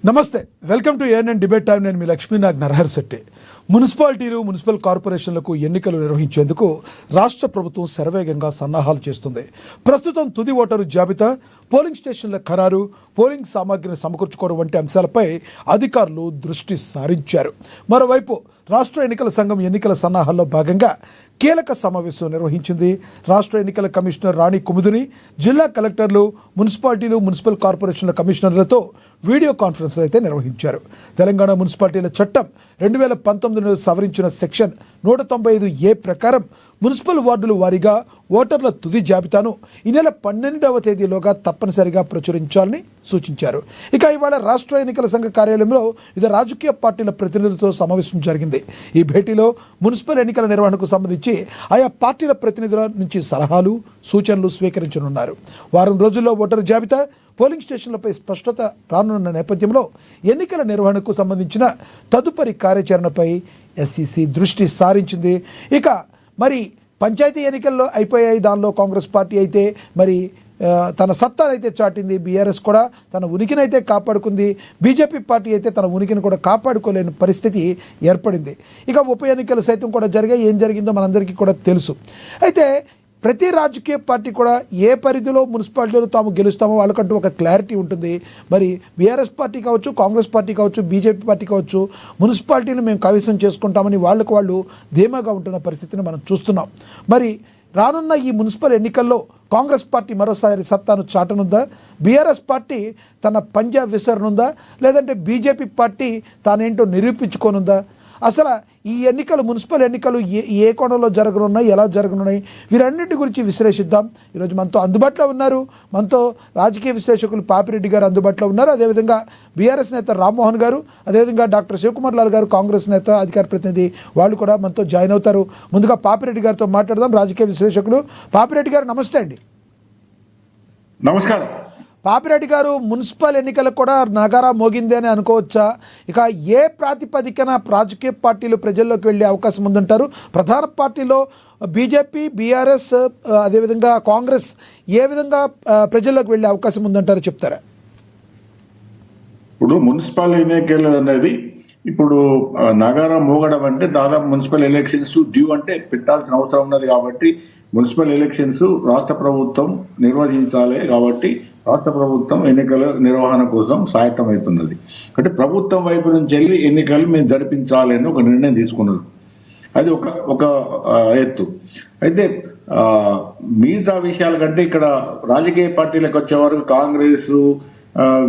నమస్తే, welcome to ANN debate time. నేను మీ లక్ష్మీనాగ్ నరహరిశెట్టి. మున్సిపాలిటీలు, మున్సిపల్ కార్పొరేషన్లకు ఎన్నికలు నిర్వహించేందుకు రాష్ట్ర ప్రభుత్వం శరవేగంగా సన్నాహాలు చేస్తుంది. ప్రస్తుతం తుది ఓటరు జాబితా, పోలింగ్ స్టేషన్ల ఖరారు, పోలింగ్ సామాగ్రిని సమకూర్చుకోవడం వంటి అంశాలపై అధికారులు దృష్టి సారించారు. మరోవైపు రాష్ట్ర ఎన్నికల సంఘం ఎన్నికల సన్నాహాల్లో భాగంగా కీలక సమావేశం నిర్వహించింది. రాష్ట్ర ఎన్నికల కమిషనర్ రాణి కుముదిని, జిల్లా కలెక్టర్లు, మున్సిపాలిటీలు, మున్సిపల్ కార్పొరేషన్ల కమిషనర్లతో వీడియో కాన్ఫరెన్స్లు అయితే నిర్వహించారు. తెలంగాణ మున్సిపాలిటీల చట్టం 2019 సవరించిన సెక్షన్ 195A ప్రకారం మున్సిపల్ వార్డుల వారీగా ఓటర్ల తుది జాబితాను ఈ నెల 12వ తేదీలోగా తప్పనిసరిగా ప్రచురించాలని సూచించారు. ఇక ఇవాళ రాష్ట్ర ఎన్నికల సంఘ కార్యాలయంలో వివిధ రాజకీయ పార్టీల ప్రతినిధులతో సమావేశం జరిగింది. ఈ భేటీలో మున్సిపల్ ఎన్నికల నిర్వహణకు సంబంధించి ఆయా పార్టీల ప్రతినిధుల నుంచి సలహాలు, సూచనలు స్వీకరించనున్నారు. వారం రోజుల్లో ఓటరు జాబితా, పోలింగ్ స్టేషన్లపై స్పష్టత రానున్న నేపథ్యంలో ఎన్నికల నిర్వహణకు సంబంధించిన తదుపరి కార్యాచరణపై ఎస్ఈసి దృష్టి సారించింది. ఇక మరి పంచాయతీ ఎన్నికల్లో అయిపోయాయి. దానిలో కాంగ్రెస్ పార్టీ అయితే మరి తన సత్తానైతే చాటింది. బీఆర్ఎస్ కూడా తన ఉనికినైతే కాపాడుకుంది. బీజేపీ పార్టీ అయితే తన ఉనికిని కూడా కాపాడుకోలేని పరిస్థితి ఏర్పడింది. ఇక ఉప ఎన్నికలు సైతం కూడా జరిగాయి. ఏం జరిగిందో మనందరికీ కూడా తెలుసు. అయితే ప్రతి రాజకీయ పార్టీ కూడా ఏ పరిధిలో మున్సిపాలిటీలో తాము గెలుస్తామో వాళ్ళకంటూ ఒక క్లారిటీ ఉంటుంది. మరి బీఆర్ఎస్ పార్టీ కావచ్చు, కాంగ్రెస్ పార్టీ కావచ్చు, బీజేపీ పార్టీ కావచ్చు, మున్సిపాలిటీని మేము కైవసం చేసుకుంటామని వాళ్ళు ధీమాగా ఉంటున్న పరిస్థితిని మనం చూస్తున్నాం. మరి రానున్న ఈ మున్సిపల్ ఎన్నికల్లో కాంగ్రెస్ పార్టీ మరోసారి సత్తాను చాటనుందా? బీఆర్ఎస్ పార్టీ తన పంజా విసరనుందా? లేదంటే బీజేపీ పార్టీ తానేంటో నిరూపించుకోనుందా? అసలు ఈ ఎన్నికలు, మున్సిపల్ ఎన్నికలు ఏ కోణంలో జరగనున్నాయి, ఎలా జరగనున్నాయి, వీరన్నింటి గురించి విశ్లేషిద్దాం. ఈరోజు మనతో అందుబాటులో ఉన్నారు, మనతో రాజకీయ విశ్లేషకులు పాపిరెడ్డి గారు అందుబాటులో ఉన్నారు. అదేవిధంగా బీఆర్ఎస్ నేత రామ్మోహన్ గారు, అదేవిధంగా డాక్టర్ శివకుమార్ లాల్ గారు కాంగ్రెస్ నేత, అధికార ప్రతినిధి, వాళ్ళు కూడా మనతో జాయిన్ అవుతారు. ముందుగా పాపిరెడ్డి గారితో మాట్లాడదాం, రాజకీయ విశ్లేషకులు. పాపిరెడ్డి గారు నమస్తే అండి. నమస్కారం. పాపిరెడ్డి గారు, మున్సిపల్ ఎన్నికలకు కూడా నగారా మోగిందే అని అనుకోవచ్చా? ఇక ఏ ప్రాతిపదికన రాజకీయ పార్టీలు ప్రజల్లోకి వెళ్ళే అవకాశం ఉందంటారు? ప్రధాన పార్టీలో బీజేపీ, బీఆర్ఎస్, అదేవిధంగా కాంగ్రెస్ ఏ విధంగా ప్రజల్లోకి వెళ్ళే అవకాశం ఉందంటారు, చెప్తారా? ఇప్పుడు మున్సిపల్ ఎన్నికలు అనేది ఇప్పుడు నగారా మోగడం అంటే దాదాపు మున్సిపల్ ఎలక్షన్స్ డ్యూ అంటే పెట్టాల్సిన అవసరం ఉన్నది. కాబట్టి మున్సిపల్ ఎలక్షన్స్ రాష్ట్ర ప్రభుత్వం నిర్వహించాలి. కాబట్టి రాష్ట్ర ప్రభుత్వం ఎన్నికల నిర్వహణ కోసం సాయత్తమవుతున్నది. అంటే ప్రభుత్వం వైపు నుంచి వెళ్ళి ఎన్నికలు మేము జరిపించాలి అని ఒక నిర్ణయం తీసుకున్నది. అది ఒక ఎత్తు. అయితే మిగతా విషయాల కంటే ఇక్కడ రాజకీయ పార్టీలకు వచ్చే వరకు కాంగ్రెస్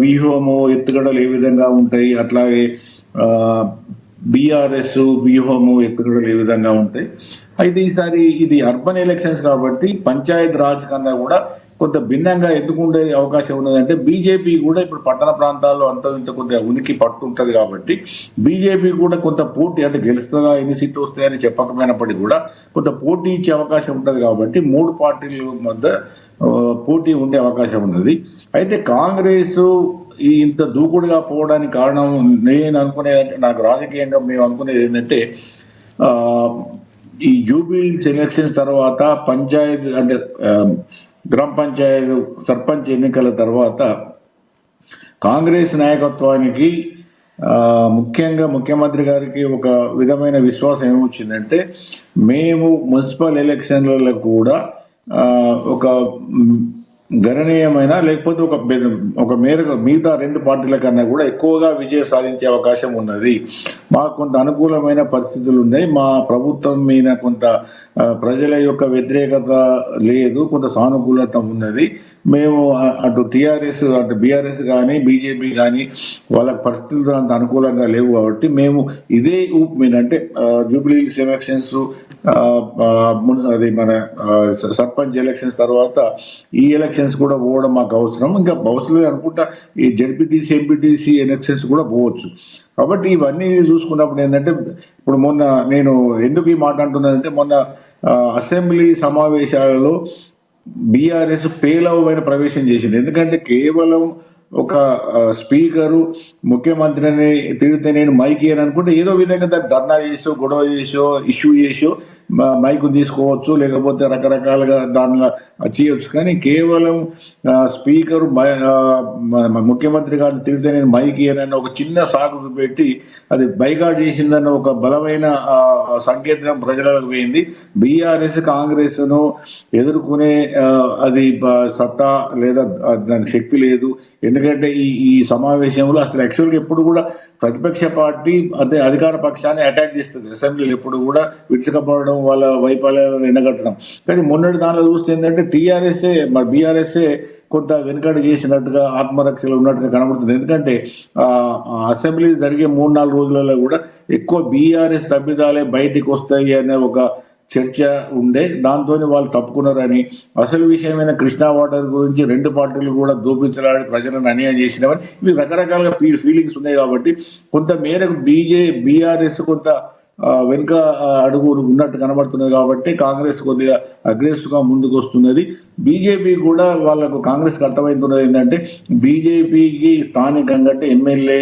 వ్యూహము, ఎత్తుగడలు ఏ విధంగా ఉంటాయి, అట్లాగే బీఆర్ఎస్ వ్యూహము, ఎత్తుగడలు ఏ విధంగా ఉంటాయి. అయితే ఈసారి ఇది అర్బన్ ఎలక్షన్స్ కాబట్టి పంచాయత్ రాజ్ కన్నా కూడా కొంత భిన్నంగా ఎందుకుండే అవకాశం ఉన్నదంటే బీజేపీ కూడా ఇప్పుడు పట్టణ ప్రాంతాల్లో అంత ఇంత కొంత ఉనికి పట్టుంటది. కాబట్టి బీజేపీ కూడా కొంత పోటీ, అంటే గెలుస్తుందా, ఎన్ని సీట్లు వస్తాయని చెప్పకపోయినప్పటికీ కూడా కొంత పోటీ ఇచ్చే అవకాశం ఉంటుంది. కాబట్టి మూడు పార్టీల మధ్య పోటీ ఉండే అవకాశం ఉన్నది. అయితే కాంగ్రెస్ ఇంత దూకుడుగా పోవడానికి కారణం నేను అనుకునేదంటే, నాకు రాజకీయంగా మేము అనుకునేది ఏంటంటే, ఈ జూబ్లీహిల్స్ ఎలక్షన్స్ తర్వాత పంచాయత్ అంటే గ్రామ పంచాయత్ సర్పంచ్ ఎన్నికల తర్వాత కాంగ్రెస్ నాయకత్వానికి ముఖ్యంగా ముఖ్యమంత్రి గారికి ఒక విధమైన విశ్వాసం ఏమొచ్చిందంటే, మేము మున్సిపల్ ఎలక్షన్లలో కూడా ఒక గణనీయమైన లేకపోతే ఒక మేరకు మిగతా రెండు పార్టీల కన్నా కూడా ఎక్కువగా విజయం సాధించే అవకాశం ఉన్నది. మాకు కొంత అనుకూలమైన పరిస్థితులు ఉన్నాయి. మా ప్రభుత్వం మీద కొంత ప్రజల యొక్క వ్యతిరేకత లేదు, కొంత సానుకూలత ఉన్నది. మేము అటు టీఆర్ఎస్, అటు బీఆర్ఎస్ కానీ బీజేపీ కానీ వాళ్ళ పరిస్థితులు అంత అనుకూలంగా లేవు. కాబట్టి మేము ఇదే ఊపు మీద అంటే జూబ్లీహిల్స్ ఎలక్షన్స్, అది మన సర్పంచ్ ఎలక్షన్స్ తర్వాత ఈ ఎలక్షన్స్ కూడా పోవడం మాకు అవసరం. ఇంకా భవిష్యత్తులో అనుకుంటా ఈ జడ్పీటీసీ, ఎంపీటీసీ ఎలక్షన్స్ కూడా పోవచ్చు. కాబట్టి ఇవన్నీ చూసుకున్నప్పుడు ఏంటంటే, ఇప్పుడు మొన్న నేను ఎందుకు ఈ మాట అంటున్నానంటే, మొన్న అసెంబ్లీ సమావేశాలలో బీఆర్ఎస్ పేలవమైన ప్రవేశం చేసింది. ఎందుకంటే కేవలం ఒక స్పీకరు ముఖ్యమంత్రిని తిడితే నేను మైక్ ఇయ్యను అనుకుంటే ఏదో విధంగా దాన్ని ధర్నా చేసో గొడవ చేసో ఇష్యూ చేసో మైకు తీసుకోవచ్చు, లేకపోతే రకరకాలుగా దానిలో చేయొచ్చు. కానీ కేవలం స్పీకరు ముఖ్యమంత్రి గారిని తిడితే నేను మైక్ ఇయ్యనని ఒక చిన్న సాగు పెట్టి అది బైకాట్ చేసిందన్న ఒక బలమైన సంకేతం ప్రజలకు పోయింది. బీఆర్ఎస్ కాంగ్రెస్ను ఎదుర్కొనే అది సత్తా లేదా దాని శక్తి లేదు. ఎందుకంటే ఈ సమావేశంలో అసలు యాక్చువల్గా ఎప్పుడు కూడా ప్రతిపక్ష పార్టీ అదే అధికార పక్షాన్ని అటాక్ చేస్తుంది. అసెంబ్లీలో ఎప్పుడు కూడా విరుచుకపోవడం, వాళ్ళ వైఫల్యాలను ఎండగట్టడం. కానీ మొన్నటి దానిలో చూస్తే ఏంటంటే టీఆర్ఎస్ఏ మరి బీఆర్ఎస్ఏ కొంత వెనుకడు చేసినట్టుగా ఆత్మరక్షలు ఉన్నట్టుగా కనబడుతుంది. ఎందుకంటే అసెంబ్లీ జరిగే 3-4 రోజులలో కూడా ఎక్కువ బీఆర్ఎస్ తప్పిదాలే బయటికి వస్తాయి అనే ఒక చర్చ ఉండే. దాంతో వాళ్ళు తప్పుకున్నారని, అసలు విషయమైన కృష్ణా వాటర్ గురించి 2 పార్టీలు కూడా దోపించలాడి ప్రజలను అన్యాయం చేసినవని ఇవి రకరకాలుగా ఫీలింగ్స్ ఉన్నాయి. కాబట్టి కొంత మేరకు బీఆర్ఎస్ కొంత వెనుక అడుగు ఉన్నట్టు కనబడుతున్నది. కాబట్టి కాంగ్రెస్ కొద్దిగా అగ్రెసివ్గా ముందుకు వస్తున్నది. బీజేపీ కూడా వాళ్ళకు కాంగ్రెస్కి అర్థమవుతున్నది ఏంటంటే బీజేపీకి స్థానికంగా అంటే ఎమ్మెల్యే,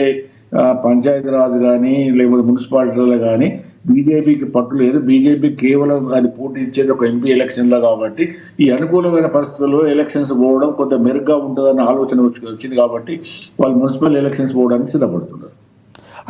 పంచాయతీరాజ్ కానీ లేకపోతే మున్సిపాలిటీలో కానీ బీజేపీకి పట్టు లేదు. బీజేపీ కేవలం అది పోటీ ఇచ్చేది ఒక ఎంపీ ఎలక్షన్లో. కాబట్టి ఈ అనుకూలమైన పరిస్థితుల్లో ఎలక్షన్స్ పోవడం కొంత మెరుగ్గా ఉంటుందన్న ఆలోచన వచ్చింది. కాబట్టి వాళ్ళు మున్సిపల్ ఎలక్షన్స్ పోవడానికి సిద్ధపడుతున్నారు.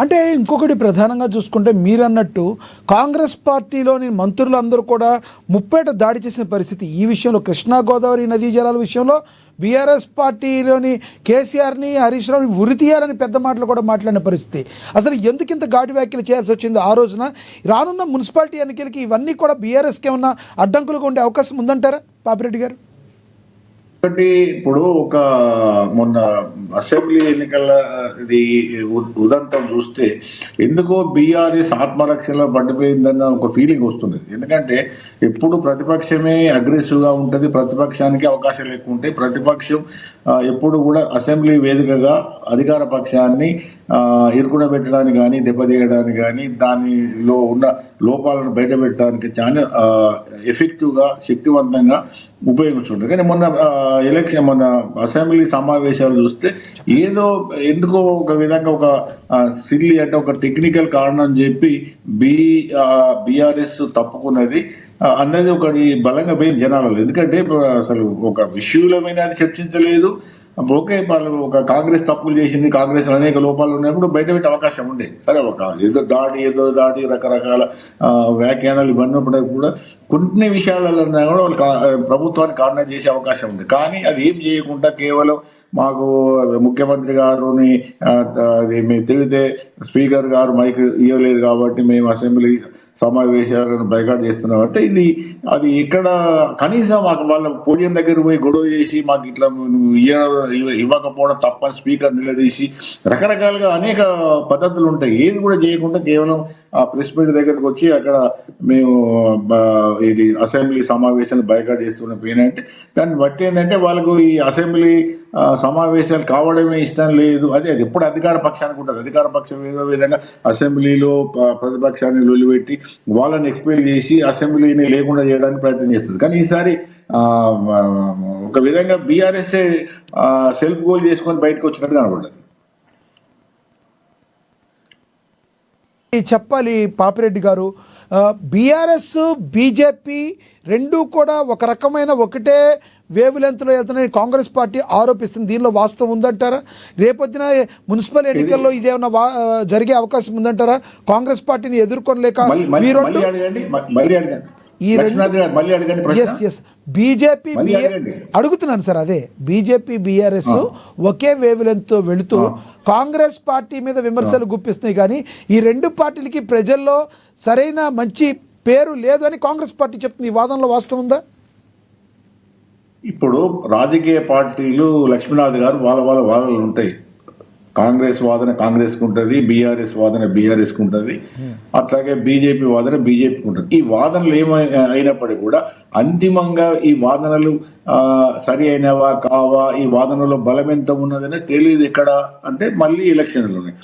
అంటే ఇంకొకటి ప్రధానంగా చూసుకుంటే మీరు అన్నట్టు కాంగ్రెస్ పార్టీలోని మంత్రులందరూ కూడా ముప్పేట దాడి చేసిన పరిస్థితి. ఈ విషయంలో కృష్ణా గోదావరి నదీ జలాల విషయంలో బీఆర్ఎస్ పార్టీలోని కేసీఆర్ని, హరీష్ రావుని ఉరి తీయాలని పెద్ద మాటలు కూడా మాట్లాడిన పరిస్థితి. అసలు ఎందుకు ఇంత ఘాటు వ్యాఖ్యలు చేయాల్సి వచ్చింది ఆ రోజున? రానున్న మున్సిపాలిటీ ఎన్నికలకి ఇవన్నీ కూడా బీఆర్ఎస్కి ఏమన్నా అడ్డంకులుగా ఉండే అవకాశం ఉందంటారా పాపిరెడ్డి గారు? ఒకటి, ఇప్పుడు ఒక మొన్న అసెంబ్లీ ఎన్నికల ఇది ఉదంతం చూస్తే ఎందుకో బీఆర్ఎస్ ఆత్మరక్షలో పడిపోయిందన్న ఒక ఫీలింగ్ వస్తుంది. ఎందుకంటే ఎప్పుడు ప్రతిపక్షమే అగ్రెసివ్గా ఉంటుంది, ప్రతిపక్షానికి అవకాశాలు ఎక్కువ ఉంటాయి. ప్రతిపక్షం ఎప్పుడు కూడా అసెంబ్లీ వేదికగా అధికార పక్షాన్ని ఇరుకునబెట్టడానికి కానీ, దెబ్బతీయడానికి కానీ, దానిలో ఉన్న లోపాలను బయటపెట్టడానికి చాలా ఎఫెక్టివ్గా, శక్తివంతంగా ఉపయోగించుకుంటుంది. కానీ మొన్న అసెంబ్లీ సమావేశాలు చూస్తే ఏదో ఎందుకో ఒక విధంగా ఒక సిల్లీ అంటే ఒక టెక్నికల్ కారణం చెప్పి బీఆర్ఎస్ తప్పుకున్నది అన్నది ఒకటి బలంగా పోయింది జనాలలో. ఎందుకంటే అసలు ఒక విషయంలో అది చర్చించలేదు. ఓకే, వాళ్ళు ఒక కాంగ్రెస్ తప్పులు చేసింది, కాంగ్రెస్ అనేక లోపాలు ఉన్నప్పుడు బయట పెట్టే అవకాశం ఉండే. సరే, ఒక ఏదో దాడి రకరకాల వ్యాఖ్యానాలు ఇవన్నప్పుడు కూడా కొన్ని విషయాలలో కూడా వాళ్ళు ప్రభుత్వాన్ని కారణం చేసే అవకాశం ఉంది. కానీ అది ఏం చేయకుండా కేవలం మాకు ముఖ్యమంత్రి గారుని మేము తిడితే స్పీకర్ గారు మైక్ ఇవ్వలేదు కాబట్టి మేము అసెంబ్లీ సమావేశాలను బైకాట్ చేస్తున్నాం అంటే అది ఇక్కడ కనీసం మాకు వాళ్ళ పోడియం దగ్గర పోయి గొడవ చేసి మాకు ఇట్లా ఇవ్వకపోవడం తప్పని స్పీకర్ నిలదీసి రకరకాలుగా అనేక పద్ధతులు ఉంటాయి. ఏది కూడా చేయకుండా కేవలం ఆ ప్రెస్ మీట్ దగ్గరకు వచ్చి అక్కడ మేము ఇది అసెంబ్లీ సమావేశాలు బైకాట్ చేస్తున్న పోయినంటే దాన్ని బట్టి ఏంటంటే వాళ్ళకు ఈ అసెంబ్లీ సమావేశాలు కావడమే ఇష్టం లేదు. అది ఎప్పుడు అధికార పక్షానికి ఉంటుంది. అధికార పక్షం ఏదో విధంగా అసెంబ్లీలో ప్రతిపక్షాన్ని లొల్లిపెట్టి వాళ్ళని ఎక్స్పెల్ చేసి అసెంబ్లీని లేకుండా చేయడానికి ప్రయత్నం చేస్తుంది. కానీ ఈసారి ఒక విధంగా బీఆర్ఎస్ఏ సెల్ఫ్ గోల్ చేసుకొని బయటకు వచ్చినట్టు కనబడ్డది. చెప్పాలి పాపిరెడ్డి గారు, బీఆర్ఎస్ బీజేపీ రెండూ కూడా ఒక రకమైన ఒకటే వేవ్ లెంత్లో వెళ్తున్నాయని కాంగ్రెస్ పార్టీ ఆరోపిస్తుంది. దీనిలో వాస్తవం ఉందంటారా? రేపొద్దున మున్సిపల్ ఎన్నికల్లో ఇదేమన్నా జరిగే అవకాశం ఉందంటారా? కాంగ్రెస్ పార్టీని ఎదుర్కొనలేక ఈ బీజేపీ అడుగుతున్నాను సార్, అదే బీజేపీ బీఆర్ఎస్ ఒకే వేవ్ లెంత్ వెళుతూ కాంగ్రెస్ పార్టీ మీద విమర్శలు గుప్పిస్తున్నాయి. కానీ ఈ రెండు పార్టీలకి ప్రజల్లో సరైన మంచి పేరు లేదు అని కాంగ్రెస్ పార్టీ చెప్తుంది. ఈ వాదనలో వాస్తవం ఉందా? ఇప్పుడు రాజకీయ పార్టీలు లక్ష్మీనాథ్ గారు వాళ్ళ వాదనలు ఉంటాయి. కాంగ్రెస్ వాదన కాంగ్రెస్కి ఉంటుంది, బీఆర్ఎస్ వాదన బీఆర్ఎస్కి ఉంటుంది, అట్లాగే బీజేపీ వాదన బీజేపీకి ఉంటుంది. ఈ వాదనలు అయినప్పటికీ కూడా అంతిమంగా ఈ వాదనలు సరి అయినవా కావా, ఈ వాదనలో బలం ఎంత ఉన్నదనే తెలియదు. ఎక్కడ అంటే మళ్ళీ ఎలక్షన్లు ఉన్నాయి.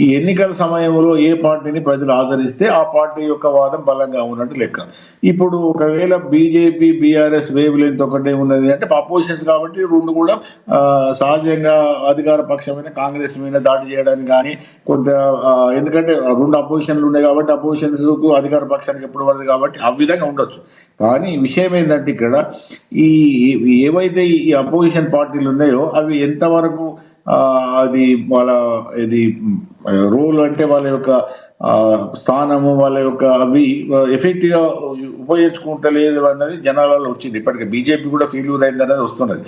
ఈ ఎన్నికల సమయంలో ఏ పార్టీని ప్రజలు ఆదరిస్తే ఆ పార్టీ యొక్క వాదం బలంగా ఉన్నట్టు లెక్క. ఇప్పుడు ఒకవేళ బీజేపీ బీఆర్ఎస్ వేవ్ లెంత్ ఒకటే ఉన్నది అంటే అపోజిషన్స్ కాబట్టి రెండు కూడా సహజంగా అధికార పక్షమైన కాంగ్రెస్ మీద దాడి చేయడానికి కానీ కొంత ఎందుకంటే రెండు అపోజిషన్లు ఉన్నాయి కాబట్టి అపోజిషన్స్ అధికార పక్షానికి ఎప్పుడు పడదు కాబట్టి ఆ విధంగా ఉండొచ్చు. కానీ విషయం ఏంటంటే ఇక్కడ ఈ ఏవైతే ఈ అపోజిషన్ పార్టీలు ఉన్నాయో అవి ఎంతవరకు అది వాళ్ళ ఇది రోల్ అంటే వాళ్ళ యొక్క స్థానము వాళ్ళ యొక్క అవి ఎఫెక్టివ్గా ఉపయోగించుకుంటలేదు అన్నది జనాలలో వచ్చింది. ఇప్పటికే బీజేపీ కూడా ఫెయిల్యూర్ అయింది అనేది వస్తున్నది.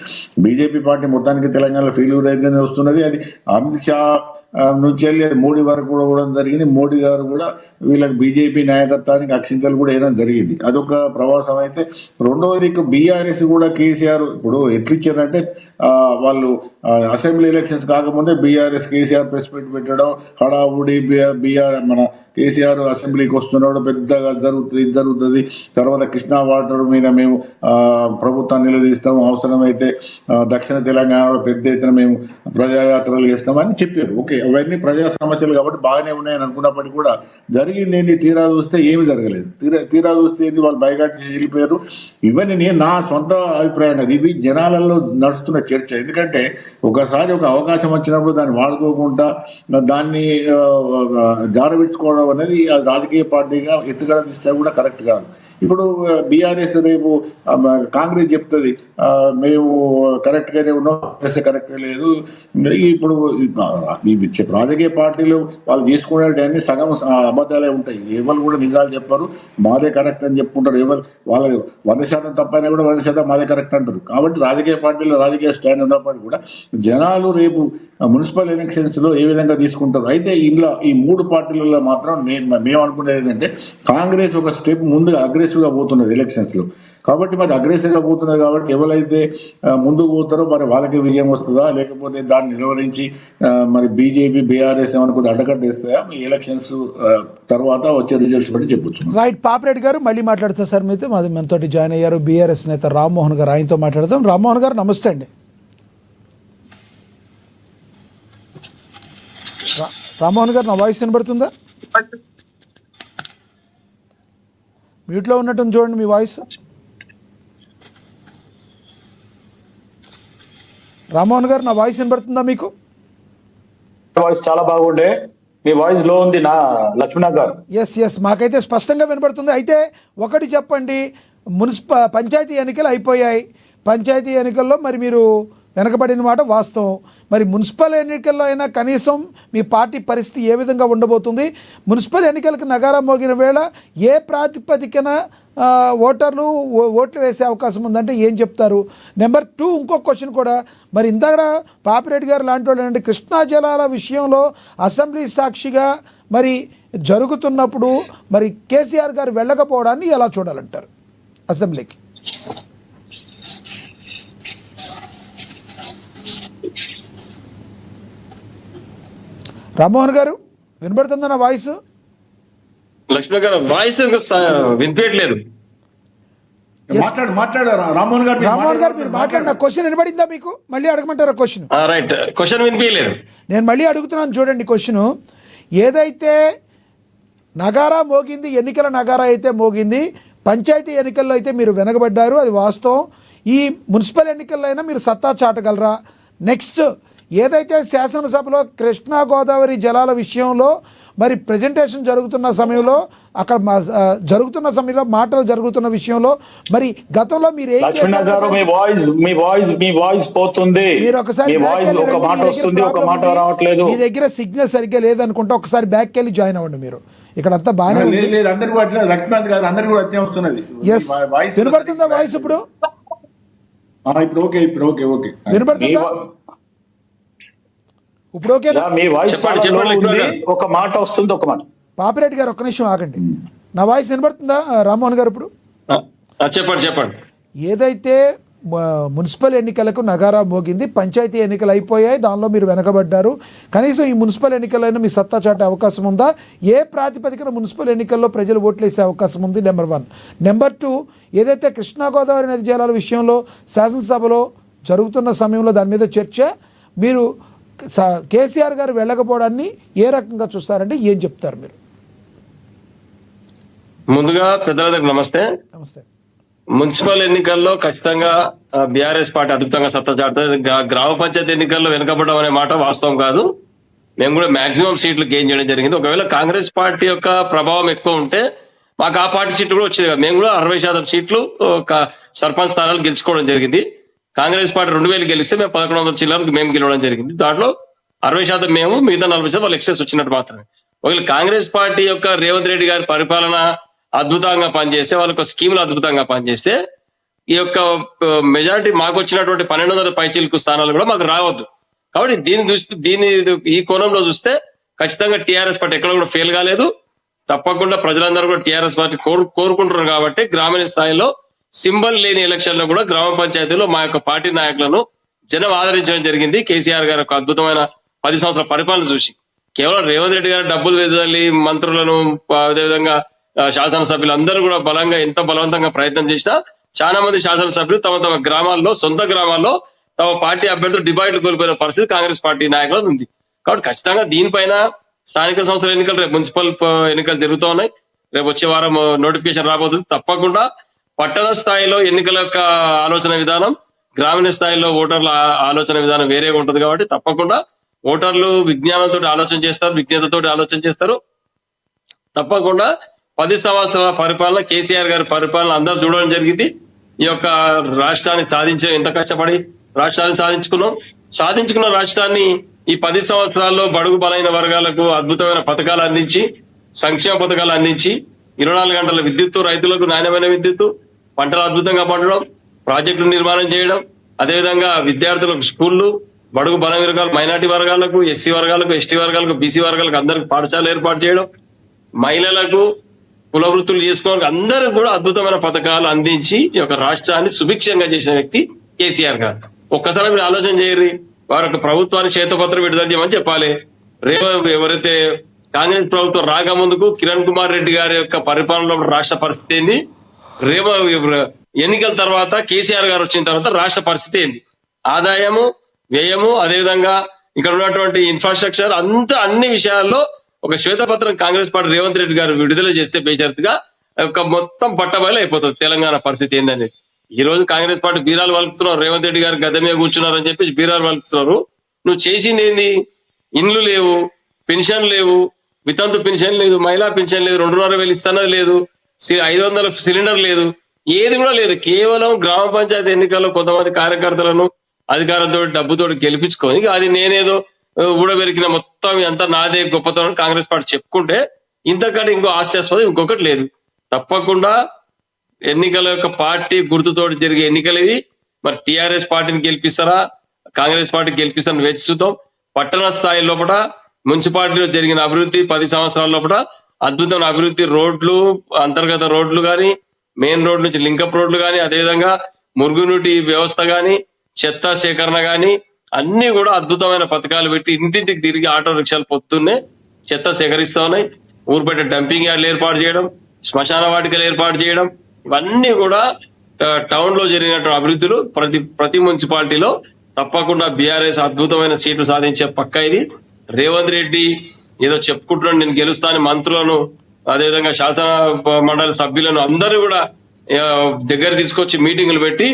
బీజేపీ పార్టీ మొత్తానికి తెలంగాణలో ఫెయిల్యూర్ అయిందని వస్తున్నది. అది అమిత్ షా నుంచి వెళ్ళి మోడీ వరకు కూడా కూడా జరిగింది. మోడీ గారు కూడా వీళ్ళకి బీజేపీ నాయకత్వానికి అక్షింతలు కూడా వేయడం జరిగింది. అదొక ప్రవాసం అయితే. రెండవది బీఆర్ఎస్ కూడా కేసీఆర్ ఇప్పుడు ఎట్లిచ్చారంటే వాళ్ళు అసెంబ్లీ ఎలక్షన్స్ కాకముందే బీఆర్ఎస్ కేసీఆర్ ప్రెస్ మీట్ పెట్టడం హడావుడి బీఆర్ మన కేసీఆర్ అసెంబ్లీకి వస్తున్నాడు, పెద్దగా జరుగుతుంది. తర్వాత కృష్ణా వాటర్ మీద మేము ప్రభుత్వాన్ని నిలదీస్తాం, అవసరమైతే దక్షిణ తెలంగాణలో పెద్ద ఎత్తున మేము ప్రజాయాత్రలు చేస్తామని చెప్పారు. ఓకే, అవన్నీ ప్రజా సమస్యలు కాబట్టి బాగానే ఉన్నాయని అనుకున్నప్పటికీ కూడా జరిగింది ఏంటి, తీరా చూస్తే ఏమి జరగలేదు. తీరా చూస్తే ఏంటి, వాళ్ళు బయట వెళ్ళిపోయారు. ఇవన్నీ నా సొంత అభిప్రాయం కాదు, ఇవి జనాలలో నడుస్తున్న చర్చ. ఎందుకంటే ఒకసారి ఒక అవకాశం వచ్చినప్పుడు దాన్ని వాడుకోకుండా దాన్ని జారవిడ్చుకోవడం అనేది రాజకీయ పార్టీగా ఎత్తుగడ తీస్తే కూడా కరెక్ట్ కాదు. ఇప్పుడు బీఆర్ఎస్ రేపు కాంగ్రెస్ చెప్తుంది మేము కరెక్ట్గానే ఉన్నాం, కరెక్ట్ లేదు. ఇప్పుడు రాజకీయ పార్టీలు వాళ్ళు తీసుకునేటన్నీ సగం అబద్ధాలే ఉంటాయి. ఎవరు కూడా నిజాలు చెప్పారు, మాదే కరెక్ట్ అని చెప్పుకుంటారు. ఎవరు వాళ్ళ 100% తప్పైనా కూడా 100% మాదే కరెక్ట్ అంటారు. కాబట్టి రాజకీయ పార్టీలు రాజకీయ స్టాండ్ ఉన్నప్పటికీ కూడా జనాలు రేపు మున్సిపల్ ఎలక్షన్స్లో ఏ విధంగా తీసుకుంటారు. అయితే ఇంట్లో ఈ మూడు పార్టీలలో మాత్రం మేము అనుకునేది ఏంటంటే కాంగ్రెస్ ఒక స్టెప్ ముందుగా అగ్రెసివ్గా పోతున్నది ఎలక్షన్స్లో. కాబట్టి మరి అగ్రెసివ్గా పోతున్నది కాబట్టి ఎవరైతే ముందుకు పోతారో మరి వాళ్ళకి విజయం వస్తుందా, లేకపోతే దాన్ని నిలువరించి మరి బీజేపీ బీఆర్ఎస్ ఏమైనా కొద్దిగా అడ్డకట్టేస్తాయా ఈ ఎలక్షన్స్ తర్వాత వచ్చే రిజల్ట్స్ బట్టి చెప్పొచ్చు. రైట్, పాపిరెడ్డి గారు మళ్ళీ మాట్లాడతా సార్ మీతో. మాది మనతోటి జాయిన్ అయ్యారు బీఆర్ఎస్ నేత రామ్మోహన్ గారు, ఆయనతో మాట్లాడదాం. రామ్మోహన్ గారు నమస్తే అండి. రామ్మోహన్ గారు, నా వాయిస్ వినబడుతుందా? మ్యూట్లో ఉన్నట్టు చూడండి మీ వాయిస్. రామ్మోహన్ గారు, నా వాయిస్ వినబడుతుందా మీకు? వాయిస్ చాలా బాగుండే, మీ వాయిస్ లో ఉంది నా లక్ష్మణ గారు. ఎస్ మాకైతే స్పష్టంగా వినబడుతుంది. అయితే ఒకటి చెప్పండి, పంచాయతీ ఎన్నికలు అయిపోయాయి. పంచాయతీ ఎన్నికల్లో మరి మీరు వెనకబడిన మాట వాస్తవం. మరి మున్సిపల్ ఎన్నికల్లో అయినా కనీసం మీ పార్టీ పరిస్థితి ఏ విధంగా ఉండబోతుంది? మున్సిపల్ ఎన్నికలకు నగారా మోగిన వేళ ఏ ప్రాతిపదికన ఓటర్లు ఓట్లు వేసే అవకాశం ఉందంటే ఏం చెప్తారు? నెంబర్ 2, ఇంకొక క్వశ్చన్ కూడా, మరి ఇందాక పాపిరెడ్డి గారు లాంటి వాళ్ళు ఏంటంటే కృష్ణా జలాల విషయంలో అసెంబ్లీ సాక్షిగా మరి జరుగుతున్నప్పుడు మరి కేసీఆర్ గారు వెళ్ళకపోవడాన్ని ఎలా చూడాలంటారు అసెంబ్లీకి? రామ్మోహన్ గారు వినబడుతుందా నా వాయిస్? లక్ష్మణ్ గారు వాయిస్ వినిపించట్లేదు. రామ్మోహన్ గారు మీరు మాట్లాడిన క్వశ్చన్ వినబడిందా మీకు? మళ్ళీ అడగమంటారా క్వశ్చన్? రైట్, క్వశ్చన్ వినిపించలేదు. నేను మళ్ళీ అడుగుతున్నాను చూడండి క్వశ్చన్. ఏదైతే నగారా మోగింది, ఎన్నికల నగారా అయితే మోగింది, పంచాయతీ ఎన్నికల్లో అయితే మీరు వెనకబడ్డారు, అది వాస్తవం. ఈ మున్సిపల్ ఎన్నికల్లో అయినా మీరు సత్తా చాటగలరా? నెక్స్ట్ ఏదైతే శాసనసభలో కృష్ణా గోదావరి జలాల విషయంలో మరి ప్రజెంటేషన్ జరుగుతున్న సమయంలో అక్కడ మాటలు జరుగుతున్న విషయంలో మరి గతంలో మీరు ఏం చేశారు? మీ వాయిస్ పోతుంది, మీరు ఒకసారి మీ దగ్గర సిగ్నల్ సరిగ్గా లేదనుకుంటే ఒకసారి బ్యాక్ వెళ్ళి జాయిన్ అవ్వండి. మీరు ఇక్కడ అంతా బాగానే వినబడుతుందా వాయిస్? ఇప్పుడు వినబడుతుందా? ఇప్పుడు ఓకేనా? మీ వాయిస్ ఒక మాట వస్తుంది, ఒక మాట. పాపిరెడ్డి గారు ఒక్క నిమిషం ఆగండి. నా వాయిస్ వినబడుతుందా రామ్మోహన్ గారు? ఇప్పుడు చెప్పండి. ఏదైతే మున్సిపల్ ఎన్నికలకు నగారా మోగింది, పంచాయతీ ఎన్నికలు అయిపోయాయి, దానిలో మీరు వెనకబడ్డారు. కనీసం ఈ మున్సిపల్ ఎన్నికలైనా మీ సత్తా చాటే అవకాశం ఉందా? ఏ ప్రాతిపదికన మున్సిపల్ ఎన్నికల్లో ప్రజలు ఓట్లు వేసే అవకాశం ఉంది? నెంబర్ 1. నెంబర్ 2, ఏదైతే కృష్ణా గోదావరి నది జలాల విషయంలో శాసనసభలో జరుగుతున్న సమయంలో దాని మీద చర్చ, మీరు కేసీఆర్ గారు వెళ్ళకపోవడాన్ని ఏ రకంగా చూస్తారంటే ఏం చెప్తారు మీరు? ముందుగా పెద్దలందరికి నమస్తే. నమస్తే. మున్సిపల్ ఎన్నికల్లో ఖచ్చితంగా బీఆర్ఎస్ పార్టీ అద్భుతంగా సత్తా చాటుతుంది. గ్రామ పంచాయతీ ఎన్నికల్లో వెనుకబడడం అనే మాట వాస్తవం కాదు. మేము కూడా మాక్సిమం సీట్లు గెయిన్ చేయడం జరిగింది. ఒకవేళ కాంగ్రెస్ పార్టీ యొక్క ప్రభావం ఎక్కువ ఉంటే మాకు ఆ పార్టీ సీట్లు కూడా వచ్చేది కాదు. మేము కూడా 60% సీట్లు సర్పంచ్ స్థానాలు గెలుచుకోవడం జరిగింది. కాంగ్రెస్ పార్టీ 2000 గెలిస్తే మేము 1100 చిల్లరకు మేము గెలవడం జరిగింది. దాంట్లో 60% మేము, మిగతా 40% వాళ్ళు ఎక్సెస్ వచ్చినట్టు మాత్రమే. ఒకవేళ కాంగ్రెస్ పార్టీ యొక్క రేవంత్ రెడ్డి గారి పరిపాలన అద్భుతంగా పనిచేస్తే, వాళ్ళ స్కీములు అద్భుతంగా పనిచేస్తే ఈ యొక్క మెజారిటీ మాకు వచ్చినటువంటి 1200 పైచీలకు స్థానాలు కూడా మాకు రావద్దు. కాబట్టి దీని ఈ కోణంలో చూస్తే ఖచ్చితంగా టీఆర్ఎస్ పార్టీ ఎక్కడ కూడా ఫెయిల్ కాలేదు. తప్పకుండా ప్రజలందరూ కూడా టీఆర్ఎస్ పార్టీ కోరుకుంటున్నారు. కాబట్టి గ్రామీణ స్థాయిలో సింబల్ లేని ఎలక్షన్లో కూడా గ్రామ పంచాయతీలో మా యొక్క పార్టీ నాయకులను జనం ఆదరించడం జరిగింది. కేసీఆర్ గారి ఒక అద్భుతమైన 10 సంవత్సరాల పరిపాలన చూసి కేవలం రేవంత్ రెడ్డి గారు డబ్బులు వెదజల్లి మంత్రులను, అదేవిధంగా శాసనసభ్యులు అందరూ కూడా బలంగా ఎంత బలవంతంగా ప్రయత్నం చేసినా చాలా మంది శాసనసభ్యులు తమ తమ గ్రామాల్లో, సొంత గ్రామాల్లో తమ పార్టీ అభ్యర్థులు డిపాజిట్లు కోల్పోయిన పరిస్థితి కాంగ్రెస్ పార్టీ నాయకులు ఉంది. కాబట్టి ఖచ్చితంగా దీనిపైన స్థానిక సంస్థల ఎన్నికలు, రేపు మున్సిపల్ ఎన్నికలు జరుగుతూ ఉన్నాయి. రేపు వచ్చే వారం నోటిఫికేషన్ రాబోతుంది. తప్పకుండా పట్టణ స్థాయిలో ఎన్నికల యొక్క ఆలోచన విధానం, గ్రామీణ స్థాయిలో ఓటర్ల ఆలోచన విధానం వేరేగా ఉంటుంది. కాబట్టి తప్పకుండా ఓటర్లు విజ్ఞానంతో ఆలోచన చేస్తారు, విజ్ఞతతో ఆలోచన చేస్తారు. తప్పకుండా 10 సంవత్సరాల పరిపాలన, కేసీఆర్ గారి పరిపాలన అందరూ చూడడం జరిగింది. ఈ యొక్క రాష్ట్రాన్ని ఎంత కష్టపడి రాష్ట్రాన్ని సాధించుకున్న రాష్ట్రాన్ని ఈ 10 సంవత్సరాల్లో బడుగు బలైన వర్గాలకు అద్భుతమైన పథకాలు అందించి, సంక్షేమ పథకాలు అందించి, 24 గంటల విద్యుత్తు, రైతులకు నాణ్యమైన విద్యుత్తు, పంటలు అద్భుతంగా పండడం, ప్రాజెక్టులు నిర్మాణం చేయడం, అదేవిధంగా విద్యార్థులకు స్కూళ్లు, బడుగు బల వర్గాలు, మైనార్టీ వర్గాలకు, ఎస్సీ వర్గాలకు, ఎస్టీ వర్గాలకు, బీసీ వర్గాలకు అందరికి పాఠశాలలు ఏర్పాటు చేయడం, మహిళలకు కుల వృత్తులు చేసుకోవడానికి అందరూ కూడా అద్భుతమైన పథకాలు అందించి ఈ యొక్క రాష్ట్రాన్ని సుభిక్షంగా చేసిన వ్యక్తి కేసీఆర్ గారు. ఒక్కసారి మీరు ఆలోచన చేయరు, వారి యొక్క ప్రభుత్వాన్ని శ్వేతపత్రం విడుదల చేయమని చెప్పాలి. ఎవరైతే కాంగ్రెస్ ప్రభుత్వం రాకముందుకు కిరణ్ కుమార్ రెడ్డి గారి యొక్క పరిపాలనలో రాష్ట్ర పరిస్థితి ఏంది, ఎన్నికల తర్వాత కేసీఆర్ గారు వచ్చిన తర్వాత రాష్ట్ర పరిస్థితి ఏంది, ఆదాయము, వ్యయము, అదేవిధంగా ఇక్కడ ఉన్నటువంటి ఇన్ఫ్రాస్ట్రక్చర్ అన్ని విషయాల్లో ఒక శ్వేతపత్రం కాంగ్రెస్ పార్టీ రేవంత్ రెడ్డి గారు విడుదల చేస్తే బేషరతుగా ఒక మొత్తం పట్టబయలు అయిపోతుంది తెలంగాణ పరిస్థితి ఏందనేది. ఈ రోజు కాంగ్రెస్ పార్టీ బీరాలు వలుపుతున్నారు, రేవంత్ రెడ్డి గారు గద్దె మీద కూర్చున్నారని చెప్పి బీరాలు వలుపుతున్నారు. నువ్వు చేసింది ఏంది? ఇండ్లు లేవు, పెన్షన్ లేవు, వితంతు పెన్షన్ లేదు, మహిళా పెన్షన్ లేదు, 2,500 ఇస్తున్నది లేదు, 500 సిలిండర్ లేదు, ఏది కూడా లేదు. కేవలం గ్రామ పంచాయతీ ఎన్నికల్లో కొంతమంది కార్యకర్తలను అధికారంతో డబ్బుతో గెలిపించుకొని అది నేనేదో ఊడబెరికిన మొత్తం అంతా నాదే గొప్పతనం కాంగ్రెస్ పార్టీ చెప్పుకుంటే ఇంతకంటే ఇంకో హాస్యాస్పదం ఇంకొకటి లేదు. తప్పకుండా ఎన్నికల యొక్క పార్టీ గుర్తుతో జరిగే ఎన్నికలు ఇవి. మరి టిఆర్ఎస్ పార్టీని గెలిపిస్తారా, కాంగ్రెస్ పార్టీకి గెలిపిస్తారని వేచి చూద్దాం. పట్టణ స్థాయి లోపల మున్సిపాలిటీలో జరిగిన అభివృద్ధి 10 సంవత్సరాల లోపల అద్భుతమైన అభివృద్ధి, రోడ్లు, అంతర్గత రోడ్లు కానీ, మెయిన్ రోడ్ నుంచి లింకప్ రోడ్లు కానీ, అదేవిధంగా మురుగునీటి వ్యవస్థ కానీ, చెత్త సేకరణ కానీ అన్ని కూడా అద్భుతమైన పథకాలు పెట్టి ఇంటింటికి తిరిగి ఆటో రిక్షాలు పొద్దున్నే చెత్త సేకరిస్తా ఉన్నాయి. ఊరుపేట డంపింగ్ యార్డ్లు ఏర్పాటు చేయడం, శ్మశాన వాటికలు ఏర్పాటు చేయడం, ఇవన్నీ కూడా టౌన్ లో జరిగినటువంటి అభివృద్ధులు ప్రతి మున్సిపాలిటీలో తప్పకుండా బీఆర్ఎస్ అద్భుతమైన సీట్లు సాధించే పక్క ఇది. రేవంత్ రెడ్డి ఏదో చెప్పుకుంటున్నాడు నేను గెలుస్తాను, మంత్రులను అదేవిధంగా శాసన మండలి సభ్యులను అందరూ కూడా దగ్గర తీసుకొచ్చి మీటింగులు పెట్టి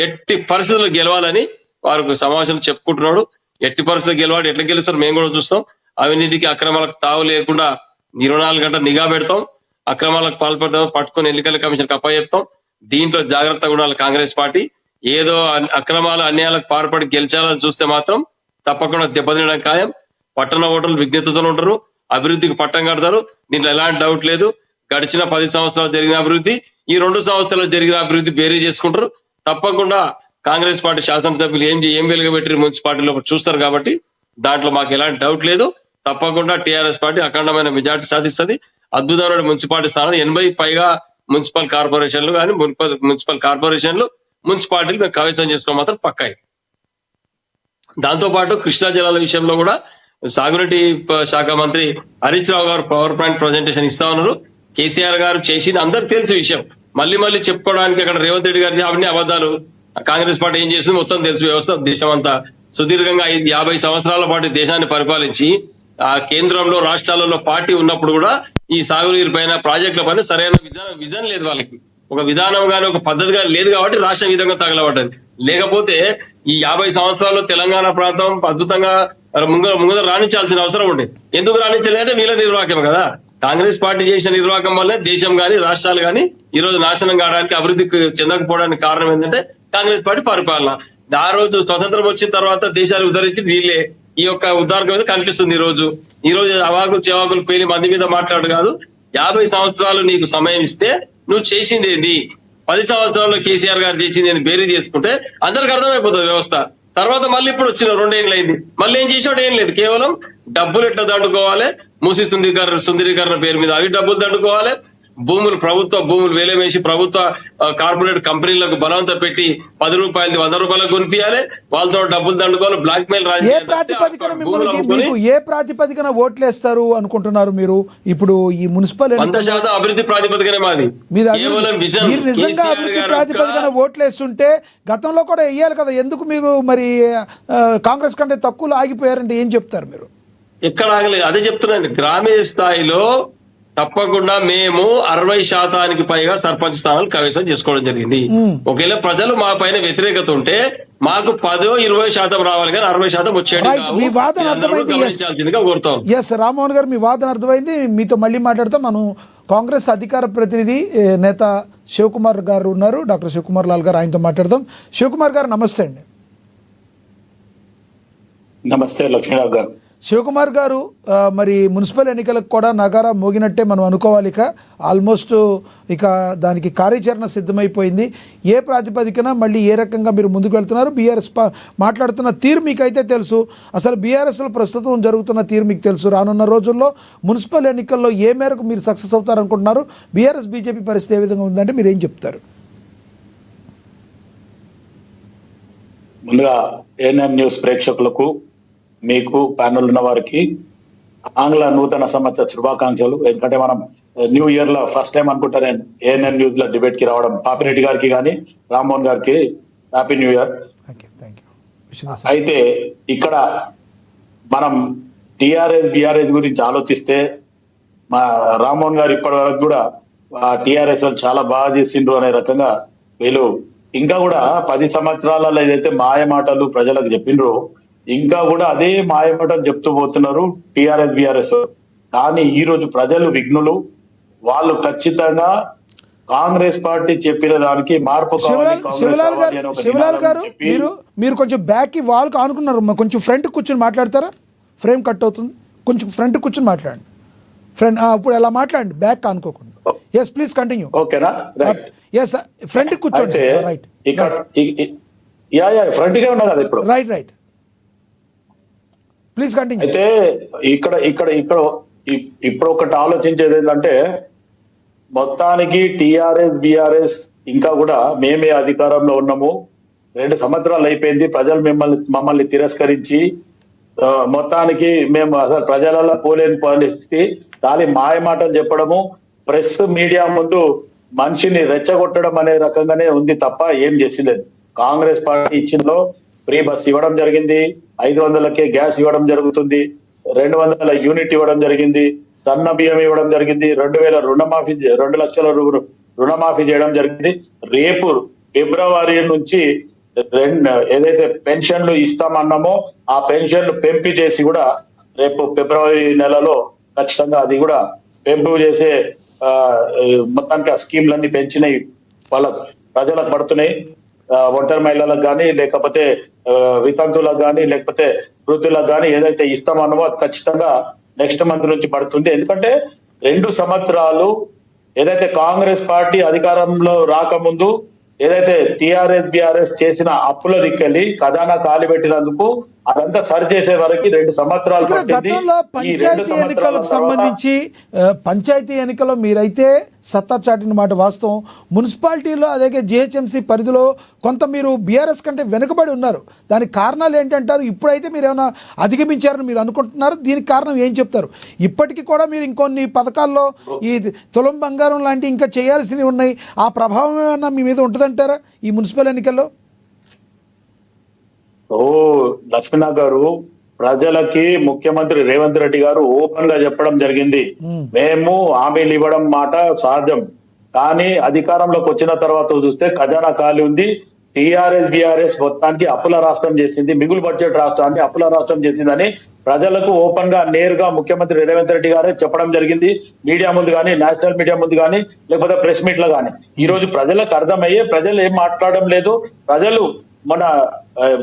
ఎట్టి పరిస్థితుల్లో గెలవాలని వారికి సమావేశంలో చెప్పుకుంటున్నాడు. ఎట్టి పరిస్థితులు గెలవాడు, ఎట్లా గెలుస్తారు మేము కూడా చూస్తాం. అవినీతికి అక్రమాలకు తావు లేకుండా 24 గంటలు నిఘా పెడతాం. అక్రమాలకు పాల్పడతాం, పట్టుకొని ఎన్నికల కమిషన్కి అప్పచెప్తాం. దీంట్లో జాగ్రత్తగా ఉండాలి కాంగ్రెస్ పార్టీ. ఏదో అక్రమాలు అన్యాయాలకు పాల్పడి గెలిచాలని చూస్తే మాత్రం తప్పకుండా దెబ్బతినడం ఖాయం. పట్టణ ఓటర్లు విజ్ఞతతో ఉంటారు, అభివృద్ధికి పట్టం కడతారు. దీంట్లో ఎలాంటి డౌట్ లేదు. గడిచిన 10 సంవత్సరాలు జరిగిన అభివృద్ధి, ఈ 2 సంవత్సరాలు జరిగిన అభివృద్ధి బేరీ చేసుకుంటారు. తప్పకుండా కాంగ్రెస్ పార్టీ శాసనసభ్యులు ఏం వెలుగబెట్టి మున్సిపాలిటీలో చూస్తారు. కాబట్టి దాంట్లో మాకు ఎలాంటి డౌట్ లేదు. తప్పకుండా టీఆర్ఎస్ పార్టీ అఖండమైన మెజార్టీ సాధిస్తుంది. అద్భుతమైన మున్సిపాలిటీ స్థానాలు 80 పైగా మున్సిపల్ కార్పొరేషన్లు కానీ మున్సిపల్ కార్పొరేషన్లు మున్సిపాలిటీలు మేము కైవసం చేసుకోవడం మాత్రం పక్కాయి. దాంతో పాటు కృష్ణా జలాల విషయంలో కూడా సాగునీటి శాఖ మంత్రి హరీష్ రావు గారు పవర్ పాయింట్ ప్రజెంటేషన్ ఇస్తా ఉన్నారు. కేసీఆర్ గారు చేసింది అందరికి తెలిసిన విషయం. మళ్ళీ మళ్ళీ చెప్పుకోవడానికి అక్కడ రేవంత్ రెడ్డి గారి అవన్నీ అబద్ధాలు. కాంగ్రెస్ పార్టీ ఏం చేసింది మొత్తం తెలుసు. వ్యవస్థ దేశం అంతా సుదీర్ఘంగా 50 సంవత్సరాల పాటు దేశాన్ని పరిపాలించి ఆ కేంద్రంలో రాష్ట్రాలలో పార్టీ ఉన్నప్పుడు కూడా ఈ సాగునీరు పైన ప్రాజెక్టుల పైన సరైన విజన్ లేదు వాళ్ళకి. ఒక విధానం గానీ ఒక పద్ధతి గానీ లేదు కాబట్టి రాష్ట్రం ఈ విధంగా తగలబడ్డది. లేకపోతే ఈ 50 సంవత్సరాల్లో తెలంగాణ ప్రాంతం అద్భుతంగా ముంగర రాణించాల్సిన అవసరం ఉండేది. ఎందుకు రాణించలేదంటే వీళ్ళ నిర్వాహకం కదా. కాంగ్రెస్ పార్టీ చేసిన నిర్వాహకం వల్లే దేశం గానీ రాష్ట్రాలు గానీ ఈ రోజు నాశనం కావడానికి అభివృద్ధికి చెందకపోవడానికి కారణం ఏంటంటే కాంగ్రెస్ పార్టీ పరిపాలన. ఆ రోజు స్వతంత్రం వచ్చిన తర్వాత దేశాలు ఉద్ధరించింది వీళ్ళే. ఈ యొక్క ఉద్దారకం మీద కనిపిస్తుంది. ఈ రోజు అవాకులు చెవాకులు పేలి మంది మీద మాట్లాడు కాదు. 50 సంవత్సరాలు నీకు సమయం ఇస్తే నువ్వు చేసింది ఏంది, 10 సంవత్సరాల్లో కేసీఆర్ గారు చేసింది ఏంది బేరీ చేసుకుంటే అందరికి అర్థమైపోతుంది వ్యవస్థ. తర్వాత మళ్ళీ ఇప్పుడు వచ్చిన 2 ఏళ్ళు అయింది. మళ్ళీ ఏం చేసాడు? ఏం లేదు. కేవలం డబ్బులు ఎట్లా దండుకోవాలి, మూసి సుందరీకరణ పేరు మీద అవి డబ్బులు దండుకోవాలి, ప్రభుత్వ భూములు వేలేమేసి ప్రభుత్వ కార్పొరేట్ కంపెనీలకు బలవంతం పెట్టి 10 రూపాయలు 100 రూపాయలకు కొనిపించాలి, వాళ్ళతో డబ్బులు దండుకోవాలి, బ్లాక్ మెయిల్ ఏ ప్రాతిపదికన ఓట్లు వేస్తారు అనుకుంటున్నారు మీరు? ఇప్పుడు ఈ మున్సిపల్ 100% అభివృద్ధి ప్రాతిపదికనే మాది. మీరు నిజంగా అభివృద్ధి ప్రాతిపదికన ఓట్లు వేస్తుంటే గతంలో కూడా వేయాలి కదా, ఎందుకు మీరు మరి కాంగ్రెస్ కంటే తక్కువలో ఆగిపోయారంటే ఏం చెప్తారు మీరు? ఎక్కడ ఆగలేదు, అదే చెప్తున్నాను. గ్రామీణ స్థాయిలో తప్పకుండా మేము 60% పైగా సర్పంచ్ స్థానాలు కైవసం చేసుకోవడం జరిగింది. ఒకవేళ ప్రజలు మా పైన వ్యతిరేకత ఉంటే మాకు 10-20% రావాలి, కానీ 60% వచ్చేది. మీ వాదన అర్థమైంది రామ్మోహన్ గారు, మీ వాదన అర్థమైంది. మీతో మళ్ళీ మాట్లాడతాం. మనం కాంగ్రెస్ అధికార ప్రతినిధి నేత శివకుమార్ గారు ఉన్నారు, డాక్టర్ శివకుమార్ లాల్ గారు, ఆయనతో మాట్లాడదాం. శివకుమార్ గారు నమస్తే అండి. నమస్తే లక్ష్మీరావు గారు. శివకుమార్ గారు, మరి మున్సిపల్ ఎన్నికలకు కూడా నగారా మోగినట్టే మనం అనుకోవాలి. ఆల్మోస్ట్ ఇక దానికి కార్యాచరణ సిద్ధమైపోయింది. ఏ ప్రాతిపదికన మళ్ళీ ఏ రకంగా మీరు ముందుకు వెళ్తున్నారు? బీఆర్ఎస్ మాట్లాడుతున్న తీరు మీకైతే తెలుసు. అసలు బీఆర్ఎస్లో ప్రస్తుతం జరుగుతున్న తీరు మీకు తెలుసు. రానున్న రోజుల్లో మున్సిపల్ ఎన్నికల్లో ఏ మేరకు మీరు సక్సెస్ అవుతారనుకుంటున్నారు? బీఆర్ఎస్ బీజేపీ పరిస్థితి ఏ విధంగా ఉందంటే మీరు ఏం చెప్తారు? ముందుగా ఏఎన్ఎం న్యూస్ ప్రేక్షకులకు, మీకు ప్యానల్ ఉన్న వారికి ఆంగ్ల నూతన సంవత్సర శుభాకాంక్షలు. ఎందుకంటే మనం న్యూ ఇయర్ లో ఫస్ట్ టైం అనుకుంటా నేను ఏఎన్ఎన్ న్యూస్ లో డిబేట్ కి రావడం. పాపిరెడ్డి గారికి కానీ రామ్మోహన్ గారికి హ్యాపీ న్యూ ఇయర్. అయితే ఇక్కడ మనం టిఆర్ఎస్ గురించి ఆలోచిస్తే మా రామ్మోహన్ గారు ఇప్పటి వరకు కూడా టిఆర్ఎస్ వాళ్ళు చాలా బాగా చేసిండ్రు అనే రకంగా వీళ్ళు ఇంకా కూడా 10 సంవత్సరాలలో ఏదైతే మాయ మాటలు ప్రజలకు చెప్పిండ్రో ఇంకా కూడా అదే మాయమాటలు చెప్తూ పోతున్నారు టిఆర్ఎస్ బీఆర్ఎస్. కానీ ఈ రోజు ప్రజలు విఘ్నులు. వాళ్ళు ఖచ్చితంగా కాంగ్రెస్ పార్టీ చెప్పిన దానికి మార్పు. శివలాల్ గారు, మీరు కొంచెం బ్యాక్ కి వాల్ కు ఆనుకున్నారు, కొంచెం ఫ్రంట్ కూర్చొని మాట్లాడతారా? ఫ్రేమ్ కట్ అవుతుంది, కొంచెం ఫ్రంట్ కూర్చొని మాట్లాడండి. ఫ్రంట్ ఇప్పుడు ఎలా మాట్లాడండి, బ్యాక్ అనుకోకుండా. Yes please continue. ఓకేనా? ఎస్ ఫ్రంట్ కూర్చోండి. రైట్, ఫ్రంట్ గా ఉన్నా కదా ఇప్పుడు. Right please continue. అయితే ఇప్పుడు ఒకటి ఆలోచించేది ఏంటంటే మొత్తానికి టిఆర్ఎస్ బీఆర్ఎస్ ఇంకా కూడా మేమే అధికారంలో ఉన్నాము, 2 సంవత్సరాలు అయిపోయింది, ప్రజలు మమ్మల్ని తిరస్కరించి మొత్తానికి మేము అసలు ప్రజలలో పోలేని పరిస్థితి. దాని మాయ మాటలు చెప్పడము, ప్రెస్ మీడియా ముందు మనిషిని రెచ్చగొట్టడం అనే రకంగానే ఉంది తప్ప ఏం చేసింది. కాంగ్రెస్ పార్టీ ఇచ్చిందో ఫ్రీ బస్ ఇవ్వడం జరిగింది, 500కే గ్యాస్ ఇవ్వడం జరుగుతుంది, 200 యూనిట్ ఇవ్వడం జరిగింది, సన్న బియ్యం ఇవ్వడం జరిగింది, 2000 రుణమాఫీ 2 లక్షల రుణమాఫీ చేయడం జరిగింది. రేపు ఫిబ్రవరి నుంచి ఏదైతే పెన్షన్లు ఇస్తామన్నామో ఆ పెన్షన్లు పెంపు చేసి కూడా రేపు ఫిబ్రవరి నెలలో ఖచ్చితంగా అది కూడా పెంపు చేసే మొత్తానికి ఆ స్కీమ్లన్నీ పెంచినాయి, వాళ్ళ ప్రజలకు పడుతున్నాయి. ఒంటరి మహిళలకు కానీ లేకపోతే వితంతులకు కానీ లేకపోతే వృద్ధులకు కానీ ఏదైతే ఇస్తామన్నామో అది ఖచ్చితంగా నెక్స్ట్ మంత్ నుంచి పడుతుంది. ఎందుకంటే 2 సంవత్సరాలు ఏదైతే కాంగ్రెస్ పార్టీ అధికారంలో రాకముందు ఏదైతే టిఆర్ఎస్ బిఆర్ఎస్ చేసిన అప్పుల దిక్కెళ్ళి ఖజానా ఖాళీ పెట్టినందుకు అదంతా సరి చేసే వరకు 2 సంవత్సరాలు ఇక్కడ పట్టింది. గతంలో ఈ 2 పంచాయతీ సంవత్సరాల ఎన్నికలకు తర్వాత సంబంధించి పంచాయతీ ఎన్నికల్లో మీరైతే సత్తా చాటిన మాట వాస్తవం. మున్సిపాలిటీలో అదే జిహెచ్ఎంసీ పరిధిలో కొంత మీరు బీఆర్ఎస్ కంటే వెనుకబడి ఉన్నారు. దానికి కారణాలు ఏంటంటారు? ఇప్పుడైతే మీరు ఏమైనా అధిగమించారని మీరు అనుకుంటున్నారు? దీనికి కారణం ఏం చెప్తారు? ఇప్పటికీ కూడా మీరు ఇంకొన్ని పథకాల్లో ఈ తులం బంగారం లాంటి ఇంకా చేయాల్సినవి ఉన్నాయి. ఆ ప్రభావం ఏమన్నా మీ మీద ఉంటుందంటారా ఈ మున్సిపల్ ఎన్నికల్లో? లక్ష్మీనాథ్ గారు, ప్రజలకి ముఖ్యమంత్రి రేవంత్ రెడ్డి గారు ఓపెన్ గా చెప్పడం జరిగింది. మేము హామీలు ఇవ్వడం మాట సహజం, కానీ అధికారంలోకి వచ్చిన తర్వాత చూస్తే ఖజానా ఖాళీ ఉంది. టీఆర్ఎస్ బీఆర్ఎస్ మొత్తానికి అప్పుల రాష్ట్రం చేసింది, మిగులు బడ్జెట్ రాష్ట్రాన్ని అప్పుల రాష్ట్రం చేసిందని ప్రజలకు ఓపెన్ గా నేరుగా ముఖ్యమంత్రి రేవంత్ రెడ్డి గారే చెప్పడం జరిగింది. మీడియా ముందు కానీ, నేషనల్ మీడియా ముందు కానీ, లేకపోతే ప్రెస్ మీట్ లో కానీ. ఈ రోజు ప్రజలకు అర్థమయ్యే ప్రజలు ఏం మాట్లాడడం లేదు. ప్రజలు మన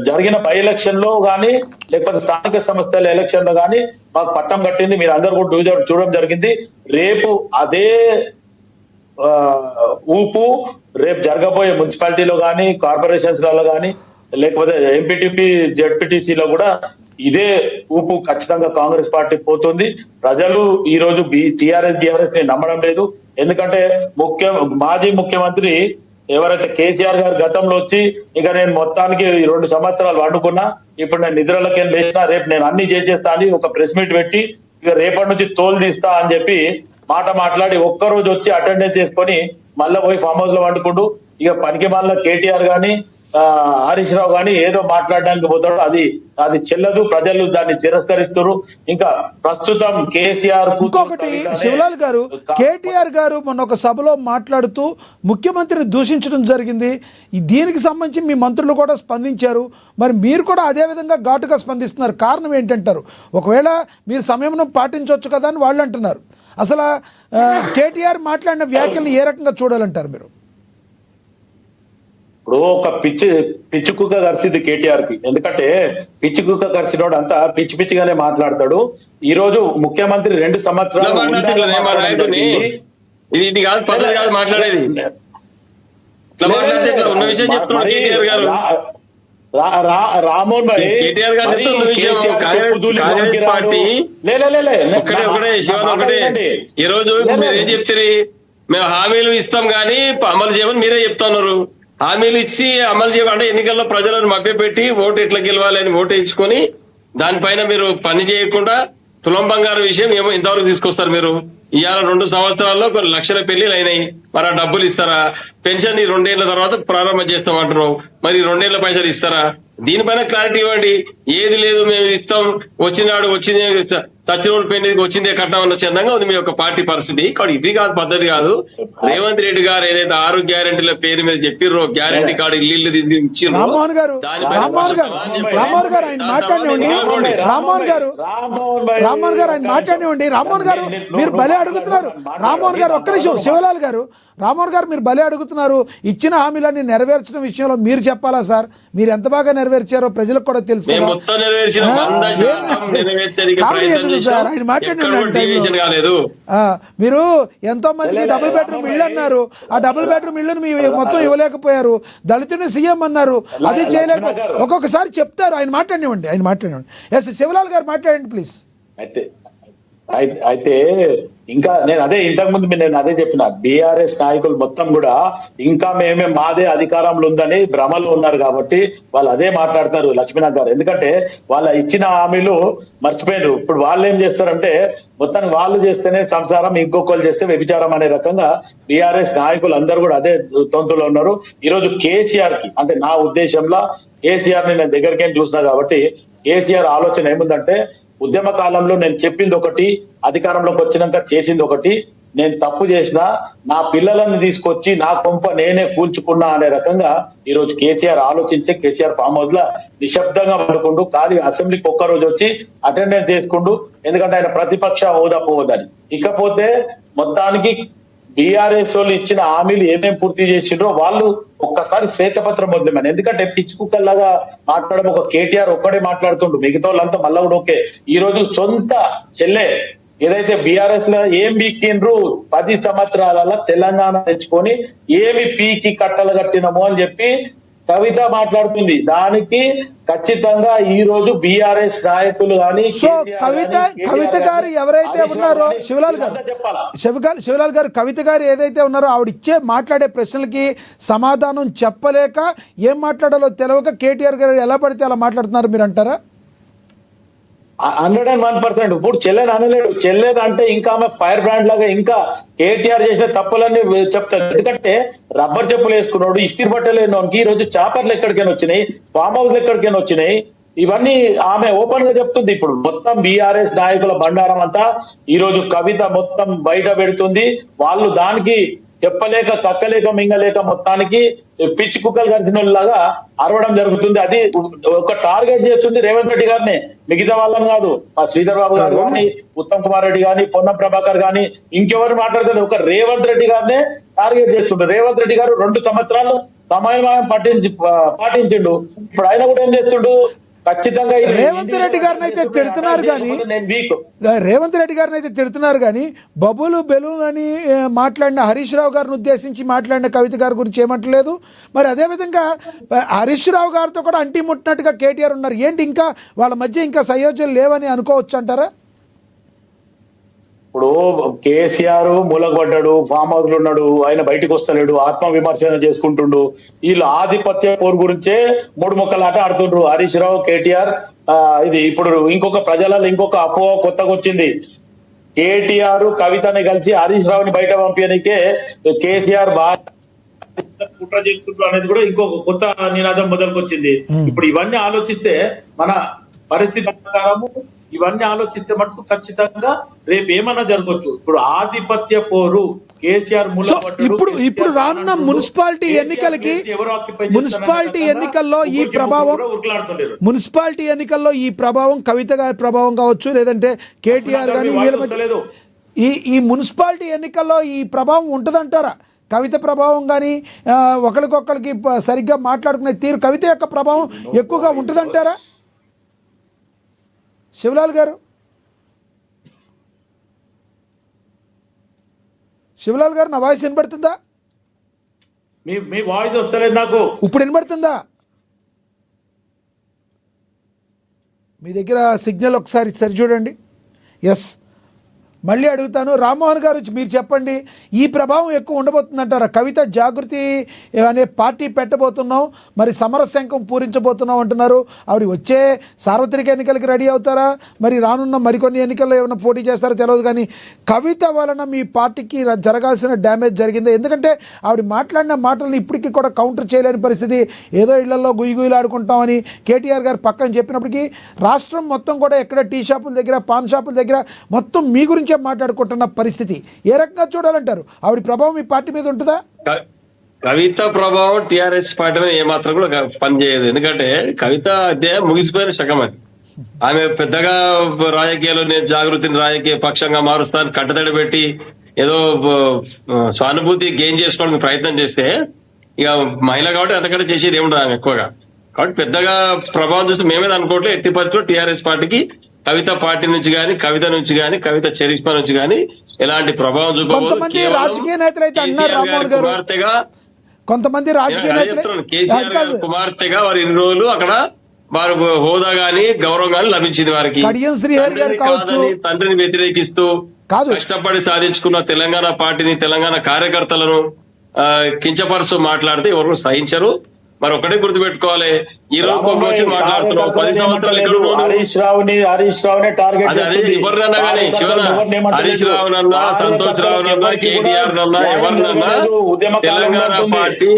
జరిగిన బై ఎలక్షన్ లో గానీ, లేకపోతే స్థానిక సంస్థల ఎలక్షన్ లో గానీ మాకు పట్టం కట్టింది. మీరు అందరు కూడా చూడడం జరిగింది. రేపు అదే ఊపు రేపు జరగబోయే మున్సిపాలిటీలో గానీ, కార్పొరేషన్స్ లలో గానీ, లేకపోతే ఎంపీటీపీ జెడ్పీటీసీలో కూడా ఇదే ఊపు ఖచ్చితంగా కాంగ్రెస్ పార్టీ పోతుంది. ప్రజలు ఈ రోజు టీఆర్ఎస్ బీఆర్ఎస్ ని నమ్మడం లేదు. ఎందుకంటే మాజీ ముఖ్యమంత్రి ఎవరైతే కేసీఆర్ గారు గతంలో వచ్చి ఇక నేను మొత్తానికి 2 సంవత్సరాలు వండుకున్నా, ఇప్పుడు నేను నిద్రలకేం లేచినా, రేపు నేను అన్ని చేసేస్తా అని ఒక ప్రెస్ మీట్ పెట్టి ఇక రేపటి నుంచి తోలు తీస్తా అని చెప్పి మాట్లాడి ఒక్కరోజు వచ్చి అటెండెన్స్ చేసుకొని మళ్ళీ పోయి ఫామ్ హౌస్ లో వండుకుంటూ ఇక పనికి మళ్ళీ కేటీఆర్ గాని హరీష్ రావు గాని ఏదో మాట్లాడడానికి పోతాడు. అది చెల్లదు. ప్రజలు దాన్ని తిరస్కరిస్తారు. ఇంకా ప్రస్తుతం కేసీఆర్ ఇంకొకటి శివలాల్ గారు, కేటీఆర్ గారు మొన్న ఒక సభలో మాట్లాడుతూ ముఖ్యమంత్రిని దూషించడం జరిగింది. దీనికి సంబంధించి మీ మంత్రులు కూడా స్పందించారు. మరి మీరు కూడా అదే విధంగా ఘాటుగా స్పందిస్తున్నారు. కారణం ఏంటంటారు? ఒకవేళ మీరు సంయమనం పాటించవచ్చు కదా అని వాళ్ళు అంటున్నారు. అసలు కేటీఆర్ మాట్లాడిన వ్యాఖ్యలను ఏ రకంగా చూడాలంటారు మీరు? ఇప్పుడు ఒక పిచ్చి కుక్క కరిసింది కేటీఆర్ కి. ఎందుకంటే పిచ్చి కుక్క కరిసినోడు అంతా పిచ్చిగానే మాట్లాడతాడు. ఈ రోజు ముఖ్యమంత్రి 2 సంవత్సరాలు ఇది కాదు పద్ధతి కాదు మాట్లాడేది. ఉన్న విషయం చెప్తున్నారు కేటీఆర్ గారు. రామోహన్ భాయ్, కేటీఆర్ గారు కాంగ్రెస్ పార్టీ ఒకటే ఈ రోజు మీరు ఏం చెప్తారు? మేము హామీలు ఇస్తాం కానీ అమలు చేయమని మీరే చెప్తున్నారు. హామీలు ఇచ్చి అమలు చేయాలంటే ఎన్నికల్లో ప్రజలను మభ్యపెట్టి ఓటు ఎట్లా గెలవాలి అని ఓటు ఇచ్చుకొని దానిపైన మీరు పని చేయకుండా తులం బంగారు విషయం ఏమో ఇంతవరకు తీసుకొస్తారు మీరు. ఇవాళ 2 సంవత్సరాల్లో కొన్ని లక్షల పెళ్లిలు అయినాయి. మరి ఆ డబ్బులు ఇస్తారా? పెన్షన్ 2 ఏళ్ల తర్వాత ప్రారంభం చేస్తాం అంటున్నావు. మరి 2 ఏళ్ల పైసలు ఇస్తారా? దీనిపైన క్లారిటీ ఇవ్వండి. ఏది లేదు మేము ఇస్తాం, వచ్చినాడు వచ్చింది సచిరోడ్ పెళ్లికి వచ్చిందే కట్నం అన్న చందంగా ఉంది మీ యొక్క పార్టీ పరిస్థితి. ఇక్కడ ఇది కాదు, పద్ధతి కాదు. రేవంత్ రెడ్డి గారు ఏదైతే 6 గ్యారెంటీల పేరు మీద చెప్పిర్రో, గ్యారెంటీ కార్డు ఇల్లు ఇచ్చి రామ్మోహన్ గారు ఆయన మాట్లాడివ్వండి. రామ్మోహన్ గారు ఆయన మాట్లాడివ్వండి. రామ్మోహన్ గారు మీరు భలే అడుగుతున్నారు. రామ్మోహన్ గారు ఒక్క నిమిషం. శివలాల్ గారు, రామ్మోహన్ గారు మీరు భలే అడుగుతున్నారు. ఇచ్చిన హామీలన్నీ నెరవేర్చడం విషయంలో మీరు చెప్పాలా సార్? మీరు ఎంత బాగా నెరవేర్చారో ప్రజలకు కూడా తెలుసు సార్. ఆయన మాట్లాడిన మీరు ఎంతో మందికి డబుల్ బెడ్రూమ్ ఇల్లు అన్నారు. ఆ డబుల్ బెడ్రూమ్ ఇల్లుని మీ మొత్తం ఇవ్వలేకపోయారు. దళితుని సీఎం అన్నారు, అది చేయలేకపోయారు. ఒక్కొక్కసారి చెప్తారు. ఆయన మాట్లాడివ్వండి. ఎస్ శివలాల్ గారు మాట్లాడండి ప్లీజ్. అయితే ఇంకా నేను అదే చెప్పిన, బీఆర్ఎస్ నాయకులు మొత్తం కూడా ఇంకా మాదే అధికారంలో ఉందని భ్రమలో ఉన్నారు కాబట్టి వాళ్ళు అదే మాట్లాడతారు లక్ష్మీనాథ్ గారు. ఎందుకంటే వాళ్ళ ఇచ్చిన హామీలు మర్చిపోయారు. ఇప్పుడు వాళ్ళు ఏం చేస్తారంటే మొత్తాన్ని వాళ్ళు చేస్తేనే సంసారం, ఇంకొకరు చేస్తే వ్యభిచారం అనే రకంగా బీఆర్ఎస్ నాయకులు అందరూ కూడా అదే తొంతులో ఉన్నారు. ఈ రోజు కేసీఆర్ కి, అంటే నా ఉద్దేశంలో కేసీఆర్ ని నేను దగ్గరికేం చూసినా కాబట్టి కేసీఆర్ ఆలోచన ఏముందంటే, ఉద్యమ కాలంలో నేను చెప్పింది ఒకటి, అధికారంలోకి వచ్చినాక చేసింది ఒకటి. నేను తప్పు చేసినా నా పిల్లలను తీసుకొచ్చి నా కొంప నేనే కూల్చుకున్నా అనే రకంగా ఈ రోజు కేసీఆర్ ఆలోచించే కేసీఆర్ ఫామ్ హౌస్ లో నిశ్శబ్దంగా పడుకుంటూ ఖాళీ అసెంబ్లీకి ఒక్కరోజు వచ్చి అటెండెన్స్ చేసుకుంటూ, ఎందుకంటే ఆయన ప్రతిపక్ష హోదా పోవద్దని. ఇకపోతే మొత్తానికి బీఆర్ఎస్ వాళ్ళు ఇచ్చిన హామీలు ఏమేం పూర్తి చేసిండ్రో వాళ్ళు ఒక్కసారి శ్వేతపత్రం వదిలేమని. ఎందుకంటే పిచ్చి కుక్కల్లాగా మాట్లాడడం ఒక కేటీఆర్ ఒక్కడే మాట్లాడుతుండ్రు, మిగతా వాళ్ళంతా మళ్ళా కూడా ఓకే. ఈ రోజు సొంత చెల్లె ఏదైతే బీఆర్ఎస్ లో ఏం పీకిండ్రు 10 సంవత్సరాల తెలంగాణ తెచ్చుకొని ఏమి పీకి కట్టలు కట్టినమో అని చెప్పి కవిత మాట్లాడుతుంది. దానికి ఖచ్చితంగా ఈ రోజు బీఆర్ఎస్ నాయకులు కానీ సో కవిత గారు ఎవరైతే ఉన్నారో శివలాల్ గారు చెప్పాలా? శివలాల్ గారు కవిత గారు ఏదైతే ఉన్నారో ఆవిడ ఇచ్చే మాట్లాడే ప్రశ్నలకి సమాధానం చెప్పలేక ఏం మాట్లాడాలో తెలియక కేటీఆర్ గారు ఎలా పడితే అలా మాట్లాడుతున్నారు మీరు అంటారా? 101%. ఇప్పుడు చెల్లెని అనలేడు. చెల్లెని అంటే ఇంకా ఆమె ఫైర్ బ్రాండ్ లాగా ఇంకా కేటీఆర్ చేసిన తప్పులన్నీ చెప్తారు. ఎందుకంటే రబ్బర్ చెప్పులు వేసుకున్నాడు, ఇస్త్రీ బట్టలు వేసినోనికి ఈ రోజు చాపర్లు ఎక్కడికైనా వచ్చినాయి, ఫామ్ హౌస్ ఎక్కడికైనా వచ్చినాయి. ఇవన్నీ ఆమె ఓపెన్ గా చెప్తుంది. ఇప్పుడు మొత్తం బీఆర్ఎస్ నాయకుల బండారం అంతా ఈ రోజు కవిత మొత్తం బయట పెడుతుంది. వాళ్ళు దానికి చెప్పలేక కక్కలేక మింగలేక మొత్తానికి పిచ్చి కుక్కలు కలిసినలాగా అరవడం జరుగుతుంది. అది ఒక టార్గెట్ చేస్తుంది రేవంత్ రెడ్డి గారిని, మిగతా వాళ్ళని కాదు. ఆ శ్రీధర్ బాబు గారు కానీ, ఉత్తమ్ కుమార్ రెడ్డి కానీ, పొన్నం ప్రభాకర్ కానీ, ఇంకెవరు మాట్లాడుతుంది ఒక రేవంత్ రెడ్డి గారినే టార్గెట్ చేస్తుండ్రు. రేవంత్ రెడ్డి గారు 2 సంవత్సరాలు సమన్వయం పాటించిండు. ఇప్పుడు ఆయన కూడా ఏం చేస్తుండు? ఖచ్చితంగా రేవంత్ రెడ్డి గారిని అయితే తిడుతున్నారు కానీ బబులు బెలూన్ అని మాట్లాడిన హరీష్ రావు గారిని ఉద్దేశించి మాట్లాడిన కవిత గారి గురించి ఏమంటలేదు. మరి అదేవిధంగా హరీష్ రావు గారితో కూడా అంటి ముట్టినట్టుగా కేటీఆర్ ఉన్నారు. ఏంటి ఇంకా వాళ్ళ మధ్య ఇంకా సయోధ్యలు లేవని అనుకోవచ్చు అంటారా? ఇప్పుడు కేసీఆర్ మూలగొడ్డాడు, ఫామ్ హౌస్ లో ఉన్నాడు, ఆయన బయటకు వస్తలేడు, ఆత్మ విమర్శన చేసుకుంటుండు. వీళ్ళు ఆధిపత్య పోరు గురించే 3 ముక్కల ఆట ఆడుతుండ్రు హరీష్ రావు, కేటీఆర్. ఇది ఇప్పుడు ఇంకొక ప్రజలలో ఇంకొక అపోహ కొత్తగా వచ్చింది. కేటీఆర్ కవితని కలిసి హరీష్ రావుని బయట పంపించడానికే కేసీఆర్ బాగా కుట్ర చేస్తుండ్రు అనేది కూడా ఇంకొక కొత్త నినాదం మొదలుకొచ్చింది. ఇప్పుడు ఇవన్నీ ఆలోచిస్తే మన పరిస్థితి ప్రకారము ఇవన్నీ ఆలోచిస్తే మటుకు ఖచ్చితంగా రేపు ఏమన్నా జరగవచ్చు. ఇప్పుడు ఆధిపత్య పోరు కేసీఆర్ ఇప్పుడు రానున్న మున్సిపాలిటీ ఎన్నికల్లో ఈ ప్రభావం కవిత గారి ప్రభావం కావచ్చు, లేదంటే కేటీఆర్ కానీ ఈ మున్సిపాలిటీ ఎన్నికల్లో ఈ ప్రభావం ఉంటుందంటారా? కవిత ప్రభావం కానీ ఒకరికొకరికి సరిగ్గా మాట్లాడుకునే తీరు కవిత యొక్క ప్రభావం ఎక్కువగా ఉంటుందంటారా? శివలాల్ గారు నా వాయిస్ వినబడుతుందా? మీ వాయిస్ వస్తలేదు నాకు. ఇప్పుడు వినబడుతుందా? మీ దగ్గర సిగ్నల్ ఒకసారి సరి చూడండి. ఎస్, మళ్ళీ అడుగుతాను. రామ్మోహన్ గారు మీరు చెప్పండి, ఈ ప్రభావం ఎక్కువ ఉండబోతుందంటారా? కవిత జాగృతి అనే పార్టీ పెట్టబోతున్నాం, మరి సమరశంఖం పూరించబోతున్నాం అంటున్నారు. ఆవిడ వచ్చే సార్వత్రిక ఎన్నికలకి రెడీ అవుతారా? మరి రానున్న మరికొన్ని ఎన్నికల్లో ఏమైనా పోటీ చేస్తారో తెలియదు, కానీ కవిత వలన మీ పార్టీకి జరగాల్సిన డ్యామేజ్ జరిగింది. ఎందుకంటే ఆవిడ మాట్లాడిన మాటలను ఇప్పటికీ కూడా కౌంటర్ చేయలేని పరిస్థితి. ఏదో ఇళ్లలో గుయ్యులాడుకుంటామని కేటీఆర్ గారు పక్కన చెప్పినప్పటికీ రాష్ట్రం మొత్తం కూడా ఎక్కడ టీ షాపుల దగ్గర, పాన్ షాపుల దగ్గర మొత్తం మీ గురించి మాట్లాడుకుంటున్న పరిస్థితి. ఏ రకంగా చూడాలంటారు? ఆవిడ ప్రభావం మీ పార్టీ మీద ఉంటుందా? కవిత ప్రభావం టిఆర్ఎస్ పార్టీ మీద ఏమాత్రం కూడా పనిచేయదు. ఎందుకంటే కవిత అధ్యాయం ముగిసిపోయిన శకం అది. ఆమె పెద్దగా రాజకీయాలు నేను జాగృతిని రాజకీయ పక్షంగా మారుస్తాను కట్టతడి పెట్టి ఏదో సానుభూతి గెయిన్ చేసుకోవడానికి ప్రయత్నం చేస్తే ఇక మహిళ కాబట్టి అంతకంటే చేసేది ఏముండదు ఆమె ఎక్కువగా. కాబట్టి పెద్దగా ప్రభావం చూస్తే మేమే అనుకోవట్లేదు. ఎట్టి పరిస్థితుల్లో టీఆర్ఎస్ పార్టీకి కవిత పార్టీ నుంచి కానీ, కవిత నుంచి కానీ, కవిత చరిష్మా నుంచి కానీ ఎలాంటి ప్రభావం చూపబోదు. కేసీఆర్ కుమార్తెగా వారు ఇన్ని రోజులు అక్కడ వారు హోదా గాని గౌరవం గాని లభించింది వారికి. తండ్రిని వ్యతిరేకిస్తూ కష్టపడి సాధించుకున్న తెలంగాణ పార్టీని, తెలంగాణ కార్యకర్తలను కించపరుస్తూ మాట్లాడితే ఎవరు సహించరు. మరి ఒకటే గుర్తుపెట్టుకోవాలి, ఈ రోజు వచ్చి మాట్లాడుతున్నాం 10 సంవత్సరాలు హరీష్ రావుని టార్గెట్ హరీష్ రావునన్నా, సంతోష్ రావునన్నా, కేటీఆర్ నన్నా, ఎవరినన్నా తెలంగాణ పార్టీ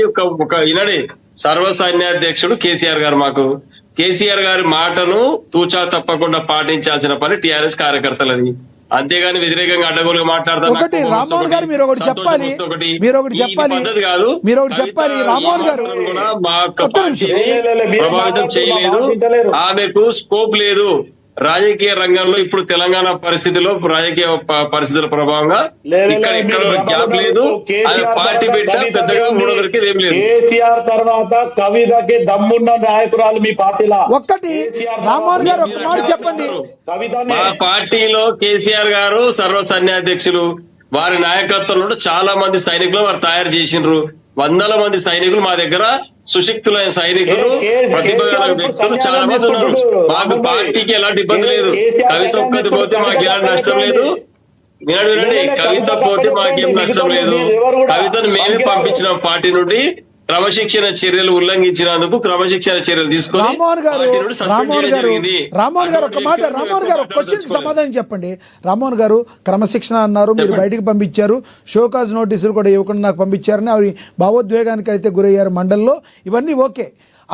ఒక ఈనాడే సర్వసైన్యాధ్యక్షుడు కేసీఆర్ గారు. మాకు కేసీఆర్ గారి మాటను తూచా తప్పకుండా పాటించాల్సిన పని టీఆర్ఎస్ కార్యకర్తలది. అంతేగాని వ్యతిరేకంగా అడ్డగోలుగా మాట్లాడతారు. రామ్మోహన్ గారు మీరు ఒకటి చెప్పాలి రామ్మోహన్ గారు ప్రభావితం చేయలేదు. ఆమెకు స్కోప్ లేదు రాజకీయ రంగంలో. ఇప్పుడు తెలంగాణ పరిస్థితిలో రాజకీయ పరిస్థితుల ప్రభావంగా ఇక్కడ గ్యాప్ లేదు. పార్టీ పెట్టా పెద్దగా మూడోదరికి ఏం లేదు. కేసీఆర్ తర్వాత కవితకి దమ్మున్న నాయకురాలు మీ పార్టీలో ఒక్కటి. రామ్మోహన్ గారు ఒక మాట చెప్పండి. మా పార్టీలో కేసీఆర్ గారు సర్వసైన్యాధ్యక్షులు, వారి నాయకత్వంలో చాలా మంది సైనికులు వారు తయారు చేసిండ్రు. వందల మంది సైనికులు మా దగ్గర సుశిక్తులైన సైనికులు ప్రతిభ గల వ్యక్తులు చాలా మంది ఉన్నారు. మాకు పార్టీకి ఎలాంటి ఇబ్బంది లేదు. కవిత ఒక్కటి పోతే మాకు ఎలాంటి నష్టం లేదు. వినండి, కవిత పోతే మాకేం నష్టం లేదు. కవితను మేమే పంపించిన పార్టీ నుండి క్రమశిక్షణ చర్యలు ఉల్లంఘించినందుకు క్రమశిక్షణ చర్యలు తీసుకొని రామ్మోహన్ గారు ఒక మాట, రామ్మోహన్ గారు క్వశ్చన్ కి సమాధానం చెప్పండి. రామ్మోహన్ గారు క్రమశిక్షణ అన్నారు, మీరు బయటికి పంపించారు, షోకాజ్ నోటీసులు కూడా ఇవ్వకుండా నాకు పంపించారని అవి భావోద్వేగానికి అయితే గురయ్యారు మండలిలో. ఇవన్నీ ఓకే.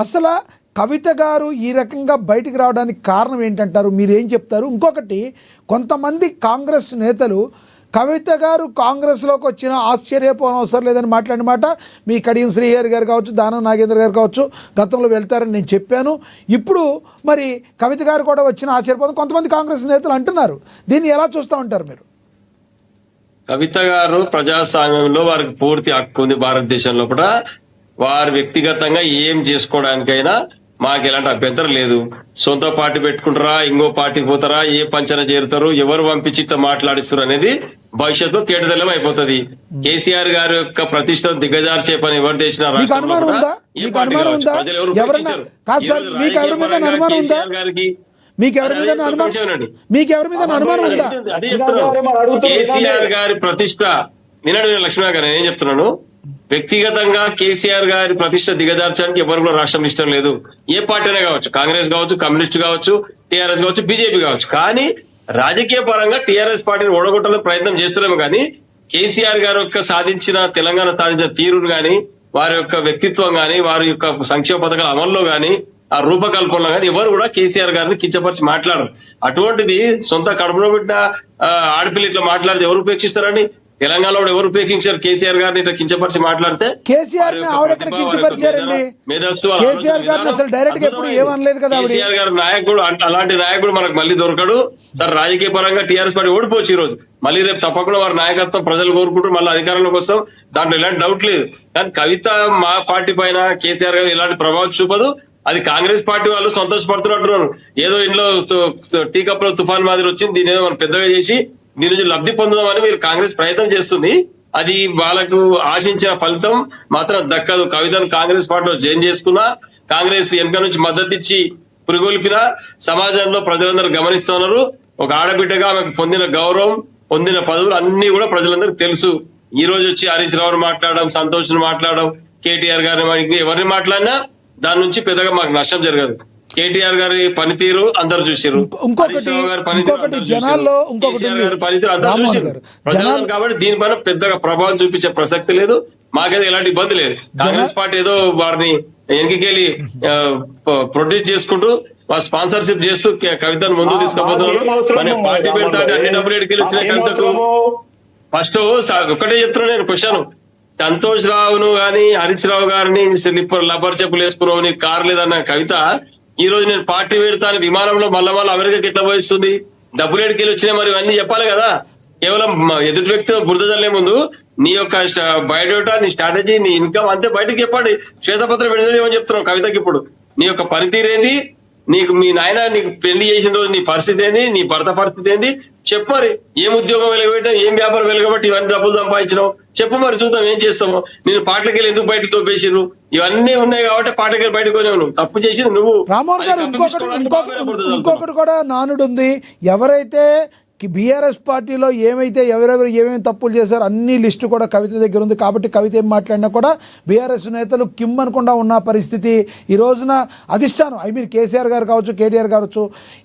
అసలు కవిత గారు ఈ రకంగా బయటికి రావడానికి కారణం ఏంటంటారు? మీరు ఏం చెప్తారు? ఇంకొకటి, కొంతమంది కాంగ్రెస్ నేతలు కవిత గారు కాంగ్రెస్లోకి వచ్చిన ఆశ్చర్యపోనవసరం లేదని మాట్లాడిన మాట మీ కడియం శ్రీహరి గారు కావచ్చు, దానం నాగేంద్ర గారు కావచ్చు, గతంలో వెళ్తారని నేను చెప్పాను. ఇప్పుడు మరి కవిత గారు కూడా వచ్చిన ఆశ్చర్యపోవడం కొంతమంది కాంగ్రెస్ నేతలు అంటున్నారు. దీన్ని ఎలా చూస్తూ ఉంటారు మీరు? కవిత గారు ప్రజాస్వామ్యంలో వారికి పూర్తి హక్కు ఉంది. భారతదేశంలో కూడా వారు వ్యక్తిగతంగా ఏం చేసుకోవడానికైనా మాకు ఎలాంటి అభ్యంతరం లేదు. సొంత పార్టీ పెట్టుకుంటారా, ఇంకో పార్టీకి పోతారా, ఏ పంచన చేరుతారు, ఎవరు పంపించి మాట్లాడిస్తారు అనేది భవిష్యత్తులో తేటతెల్లం అయిపోతుంది. కేసీఆర్ గారి యొక్క ప్రతిష్టను దిగజార్చే పని ఎవరు చేసినా కేసీఆర్ గారి ప్రతిష్ట నిన్నడు లక్ష్మణ గారు ఏం చెప్తున్నాను, వ్యక్తిగతంగా కేసీఆర్ గారి ప్రతిష్ట దిగదార్చడానికి ఎవరు కూడా రాష్ట్రం ఇష్టం లేదు. ఏ పార్టీ అయినా కావచ్చు, కాంగ్రెస్ కావచ్చు, కమ్యూనిస్ట్ కావచ్చు, టీఆర్ఎస్ కావచ్చు, బీజేపీ కావచ్చు. కానీ రాజకీయ పరంగా టీఆర్ఎస్ పార్టీని ఓడగొట్టాలని ప్రయత్నం చేస్తున్నాము. కానీ కేసీఆర్ గారి యొక్క సాధించిన తెలంగాణ సాధించిన తీరును గాని, వారి యొక్క వ్యక్తిత్వం గాని, వారి యొక్క సంక్షేమ పథకాల అమల్లో గాని, ఆ రూపకల్పనలో గాని ఎవరు కూడా కేసీఆర్ గారిని కించపరిచి మాట్లాడరు. అటువంటిది సొంత కడుపులో పెట్టిన ఆడపిల్ల ఇట్లా మాట్లాడితే ఎవరు ఉపేక్షిస్తారని? తెలంగాణలో ఎవరు ఉపేక్షించారు కేసీఆర్ గారిని ఇట్లా కించపరిచి మాట్లాడితే? కేసీఆర్ గారి నాయకుడు అలాంటి నాయకుడు మనకు మళ్ళీ దొరకడు సార్. రాజకీయ పరంగా టీఆర్ఎస్ పార్టీ ఓడిపోవచ్చు ఈ రోజు, మళ్ళీ రేపు తప్పకుండా వారి నాయకత్వం ప్రజలు కోరుకుంటారు, మళ్ళీ అధికారంలోకి వస్తాం, దాంట్లో ఎలాంటి డౌట్ లేదు. కానీ కవిత మా పార్టీ పైన కేసీఆర్ గారు ఎలాంటి ప్రభావం చూపదు. అది కాంగ్రెస్ పార్టీ వాళ్ళు సంతోషపడుతున్నట్టున్నారు. ఏదో ఇంట్లో టీ కప్పులో తుఫాన్ మాదిరి వచ్చింది, దీని ఏదో మనం పెద్దగా చేసి దీని నుంచి లబ్ధి పొందుదామని మీరు కాంగ్రెస్ ప్రయత్నం చేస్తుంది. అది వాళ్ళకు ఆశించిన ఫలితం మాత్రం దక్కదు. కవితను కాంగ్రెస్ పార్టీలో జాయిన్ చేసుకున్నా, కాంగ్రెస్ వెనుక నుంచి మద్దతు ఇచ్చి పురిగొల్పినా సమాజంలో ప్రజలందరూ గమనిస్తున్నారు. ఒక ఆడబిడ్డగా ఆమెకు పొందిన గౌరవం, పొందిన పదవులు అన్ని కూడా ప్రజలందరికీ తెలుసు. ఈ రోజు వచ్చి హరీష్ రావుని మాట్లాడడం, సంతోష్ని మాట్లాడడం, కేటీఆర్ గారిని ఎవరిని మాట్లాడినా దాని నుంచి పెద్దగా మాకు నష్టం జరగదు. కేటీఆర్ గారి పనితీరు అందరు చూసారు, ఇంకొకటి జనాల్లో కాబట్టి దీనిపైన పెద్దగా ప్రభావం చూపించే ప్రసక్తి లేదు. మాకైతే ఎలాంటి ఇబ్బంది లేదు. కాంగ్రెస్ పార్టీ ఏదో వారిని వెనక్కి ప్రొడ్యూస్ చేసుకుంటూ స్పాన్సర్షిప్ చేస్తూ కవితను ముందుకు తీసుకుపోతున్నారు. మన పార్టీ పెడతా అన్ని డబ్బులు ఎడికి వచ్చిన కవితకు ఫస్ట్ ఒకటే చెప్తున్నా నేను క్వశ్చన్, సంతోష్ రావును గాని హరీష్ రావు గారిని లబ్బర్ చెప్పులు వేసుకున్నావు, కారు లేదన్న కవిత ఈ రోజు నేను పార్టీ పెడతాను విమానంలో మళ్ళా అమెరికాకి ఎట్లా పోయిస్తుంది, డబ్బులు ఎడికెళ్ళి వచ్చినాయి, మరి ఇవన్నీ చెప్పాలి కదా. కేవలం ఎదుటి వ్యక్తి బురద చల్లే ముందు నీ యొక్క బయోడేటా, నీ స్ట్రాటజీ, నీ ఇన్కమ్ అంతే బయటకు చెప్పండి. శ్వేతపత్రం విడుదల చేయమని చెప్తున్నావు కవితకి. ఇప్పుడు నీ యొక్క పనితీరు ఏంది, నీకు మీ నాయన నీకు పెళ్లి చేసిన రోజు నీ పరిస్థితి ఏంది, నీ భర్త పరిస్థితి ఏంది చెప్పు. మరి ఏం ఉద్యోగం వెలగబెట్టావు, ఏం వ్యాపారం వెలగబట్టి ఇవన్నీ డబ్బులు సంపాదించినావు చెప్పు. మరి చూద్దాం ఏం చేస్తామో. నేను పాటలకి వెళ్ళి ఎందుకు బయటకు తోపేసిరు, ఇవన్నీ ఉన్నాయి కాబట్టి పాటలకి వెళ్ళి బయటకు నువ్వు తప్పు చేసి నువ్వు. రామ్మోహన్ గారు ఇంకొకటి కూడా నానుడు ఉంది. ఎవరైతే బీఆర్ఎస్ పార్టీలో ఎవరెవరు ఏమేమి తప్పులు చేశారో అన్ని లిస్టు కూడా కవిత దగ్గర ఉంది. కాబట్టి కవిత ఏం మాట్లాడినా కూడా బీఆర్ఎస్ నేతలు కిమ్మనకుండా ఉన్న పరిస్థితి ఈ రోజున అధిష్టానం, కేసీఆర్ గారు కావచ్చు, కేటీఆర్ కావచ్చు,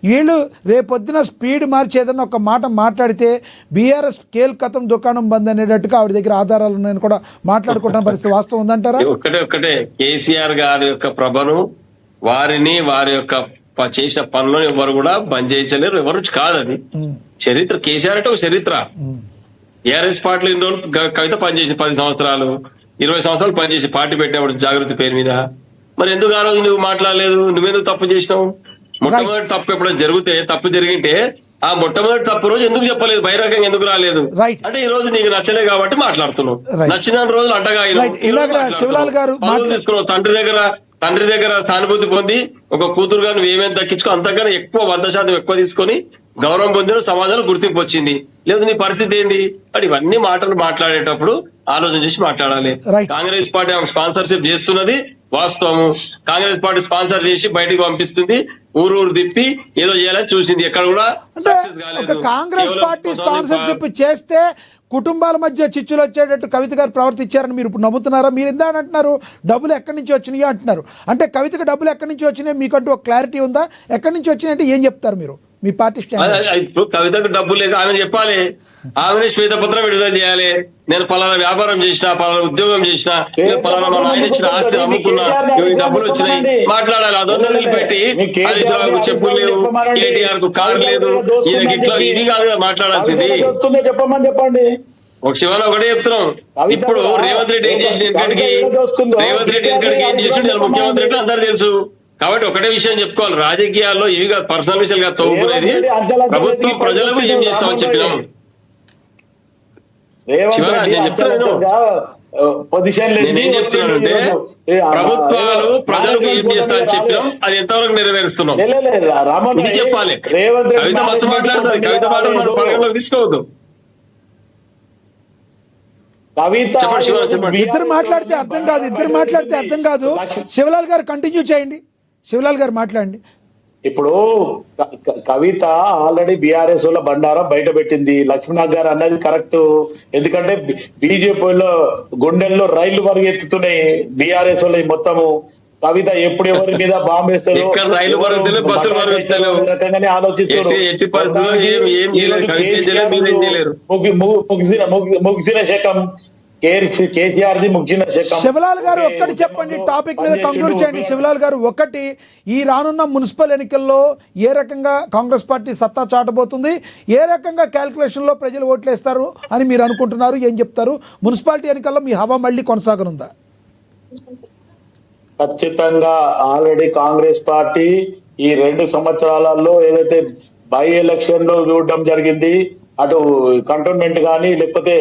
వీళ్ళు రేపొద్దున స్పీడ్ మార్చి ఏదన్నా ఒక మాట మాట్లాడితే బీఆర్ఎస్ కేల్కతం దుకాణం బంద్ అనేటట్టుగా ఆవిడ దగ్గర ఆధారాలు ఉన్నాయని కూడా మాట్లాడుకుంటున్న పరిస్థితి వాస్తవం ఉందంటారా? ఒకటే కేసీఆర్ గారి యొక్క ప్రభను, వారిని వారి యొక్క చేసిన పనులను ఎవరు కూడా బంద్ చేయించలేరు, ఎవరు కాదని చరిత్ర. కేసీఆర్ అంటే ఒక చరిత్ర. టీఆర్ఎస్ పార్టీలో ఇన్ని రోజులు కవిత పనిచేసి 10 సంవత్సరాలు 20 సంవత్సరాలు పనిచేసి పార్టీ పెట్టినప్పుడు జాగృతి పేరు మీద. మరి ఎందుకు ఆ రోజు నువ్వు మాట్లాడలేదు, నువ్వెందుకు తప్పు చేసినావు? మొట్టమొదటి తప్పు ఎప్పుడైనా తప్పు జరిగింటే ఆ మొట్టమొదటి తప్పు రోజు ఎందుకు చెప్పలేదు, బహిరంగంగా ఎందుకు రాలేదు అంటే ఈ రోజు నీకు నచ్చలే కాబట్టి మాట్లాడుతున్నావు. నచ్చిన రోజులు అంటగా తీసుకున్నావు. తండ్రి దగ్గర సానుభూతి పొంది ఒక కూతురుగా నువ్వు ఏమేమి దక్కించుకో అంతకన్నా ఎక్కువ 100% ఎక్కువ తీసుకొని గౌరవం పొందిన సమాజంలో గుర్తింపు వచ్చింది. లేదు నీ పరిస్థితి ఏంటి బట్ ఇవన్నీ మాటలు మాట్లాడేటప్పుడు ఆలోచన చేసి మాట్లాడాలి. Right. కాంగ్రెస్ పార్టీ స్పాన్సర్షిప్ చేస్తున్నది వాస్తవము. కాంగ్రెస్ పార్టీ స్పాన్సర్ చేసి బయటికి పంపిస్తుంది, ఊరు తిప్పి ఏదో చేయాలని చూసింది, ఎక్కడ కూడా అంటే సక్సెస్ కాలేదు. ఒక కాంగ్రెస్ కేవలం పార్టీ స్పాన్సర్షిప్ చేస్తే కుటుంబాల మధ్య చిచ్చులు వచ్చేటట్టు కవిత గారు ప్రవర్తించారని మీరు ఇప్పుడు నమ్ముతున్నారా? మీరు ఇందా అంటున్నారు డబ్బులు ఎక్కడి నుంచి వచ్చినాయి అంటున్నారు. అంటే కవితకు డబ్బులు ఎక్కడి నుంచి వచ్చినాయి మీకంటూ ఒక క్లారిటీ ఉందా? ఎక్కడి నుంచి వచ్చినాయి అంటే ఏం చెప్తారు మీరు మీ పార్టీ స్టాండ్? ఇప్పుడు కవితకు డబ్బులు లేదు, ఆమె చెప్పాలి, ఆమె శ్వేతపత్రం విడుదల చేయాలి. నేను పలానా వ్యాపారం చేసిన, పలానా ఉద్యోగం చేసిన, పలానా మా ఆయన ఇచ్చిన ఆస్తి అమ్ముకున్నా, ఇవి డబ్బులు వచ్చినాయి మాట్లాడాలి. అదొన్న నిలబెట్టి హరీష్ రావుకు చెప్పులు లేవు, కేటీఆర్ కు కారు లేదు, ఈయనకి ఇట్లా ఇది కాదు మాట్లాడాల్సింది. చెప్పండి. ఒక శివన్ ఒకటే చెప్తున్నాం. ఇప్పుడు రేవంత్ రెడ్డి ఏం చేసిన ఎక్కడికి, రేవంత్ రెడ్డి ఎక్కడికి ఏం చేసి ముఖ్యమంత్రి అంటే అందరు తెలుసు. కాబట్టి ఒకటే విషయం చెప్పుకోవాలి, రాజకీయాల్లో ఇవి పర్సనల్ విషయాలుగా తోగుకునేది ప్రభుత్వం ప్రజలకు ఏం చేస్తామని చెప్పినాం. నేనేం చెప్తున్నానంటే ప్రభుత్వాలు ప్రజలకు ఏం చేస్తామని చెప్పినాం, అది ఎంతవరకు నెరవేరుస్తున్నాం ఇది చెప్పాలి. కవిత మంచి మాట్లాడుతుంది, కవిత మాటలు మనం పరిగణలోకి తీసుకోవద్దు. ఇద్దరు మాట్లాడితే అర్థం కాదు. శివలాల్ గారు కంటిన్యూ చేయండి. శివలాల్ గారు మాట్లాడండి. ఇప్పుడు కవిత ఆల్రెడీ బీఆర్ఎస్ లో బండారం బయట పెట్టింది. లక్ష్మీనాథ్ గారు అన్నది కరెక్ట్. ఎందుకంటే బీజేపీలో గుండెల్లో రైళ్లు పరిగెత్తుతున్నాయి బీఆర్ఎస్ లో మొత్తము. కవిత ఎప్పుడు ఎవరి మీద బాంబు వేస్తారు రకంగానే ఆలోచిస్తారు. ముగిసిన శకం కేసీఆర్ ది ముగిసిన శకం. శివలాల్ గారు ఒక్కటి చెప్పండి, టాపిక్ మీద కంక్లూడ్ చేయండి. శివలాల్ గారు ఒకటి, ఈ రానున్న మున్సిపల్ ఎన్నికల్లో ఏ రకంగా కాంగ్రెస్ పార్టీ సత్తా చాటబోతుంది, ఏ రకంగా క్యాల్కులేషన్ లో ప్రజలు ఓట్లేస్తారు అని మీరు అనుకుంటున్నారు, ఏం చెప్తారు? మున్సిపాలిటీ ఎన్నికల్లో మీ హవా మళ్ళీ కొనసాగనుందా? ఖచ్చితంగా ఆల్రెడీ కాంగ్రెస్ పార్టీ ఈ 2 సంవత్సరాలలో ఏదైతే బై ఎలక్షన్ లో చూడడం జరిగింది, అటు కంటోన్మెంట్ కానీ లేకపోతే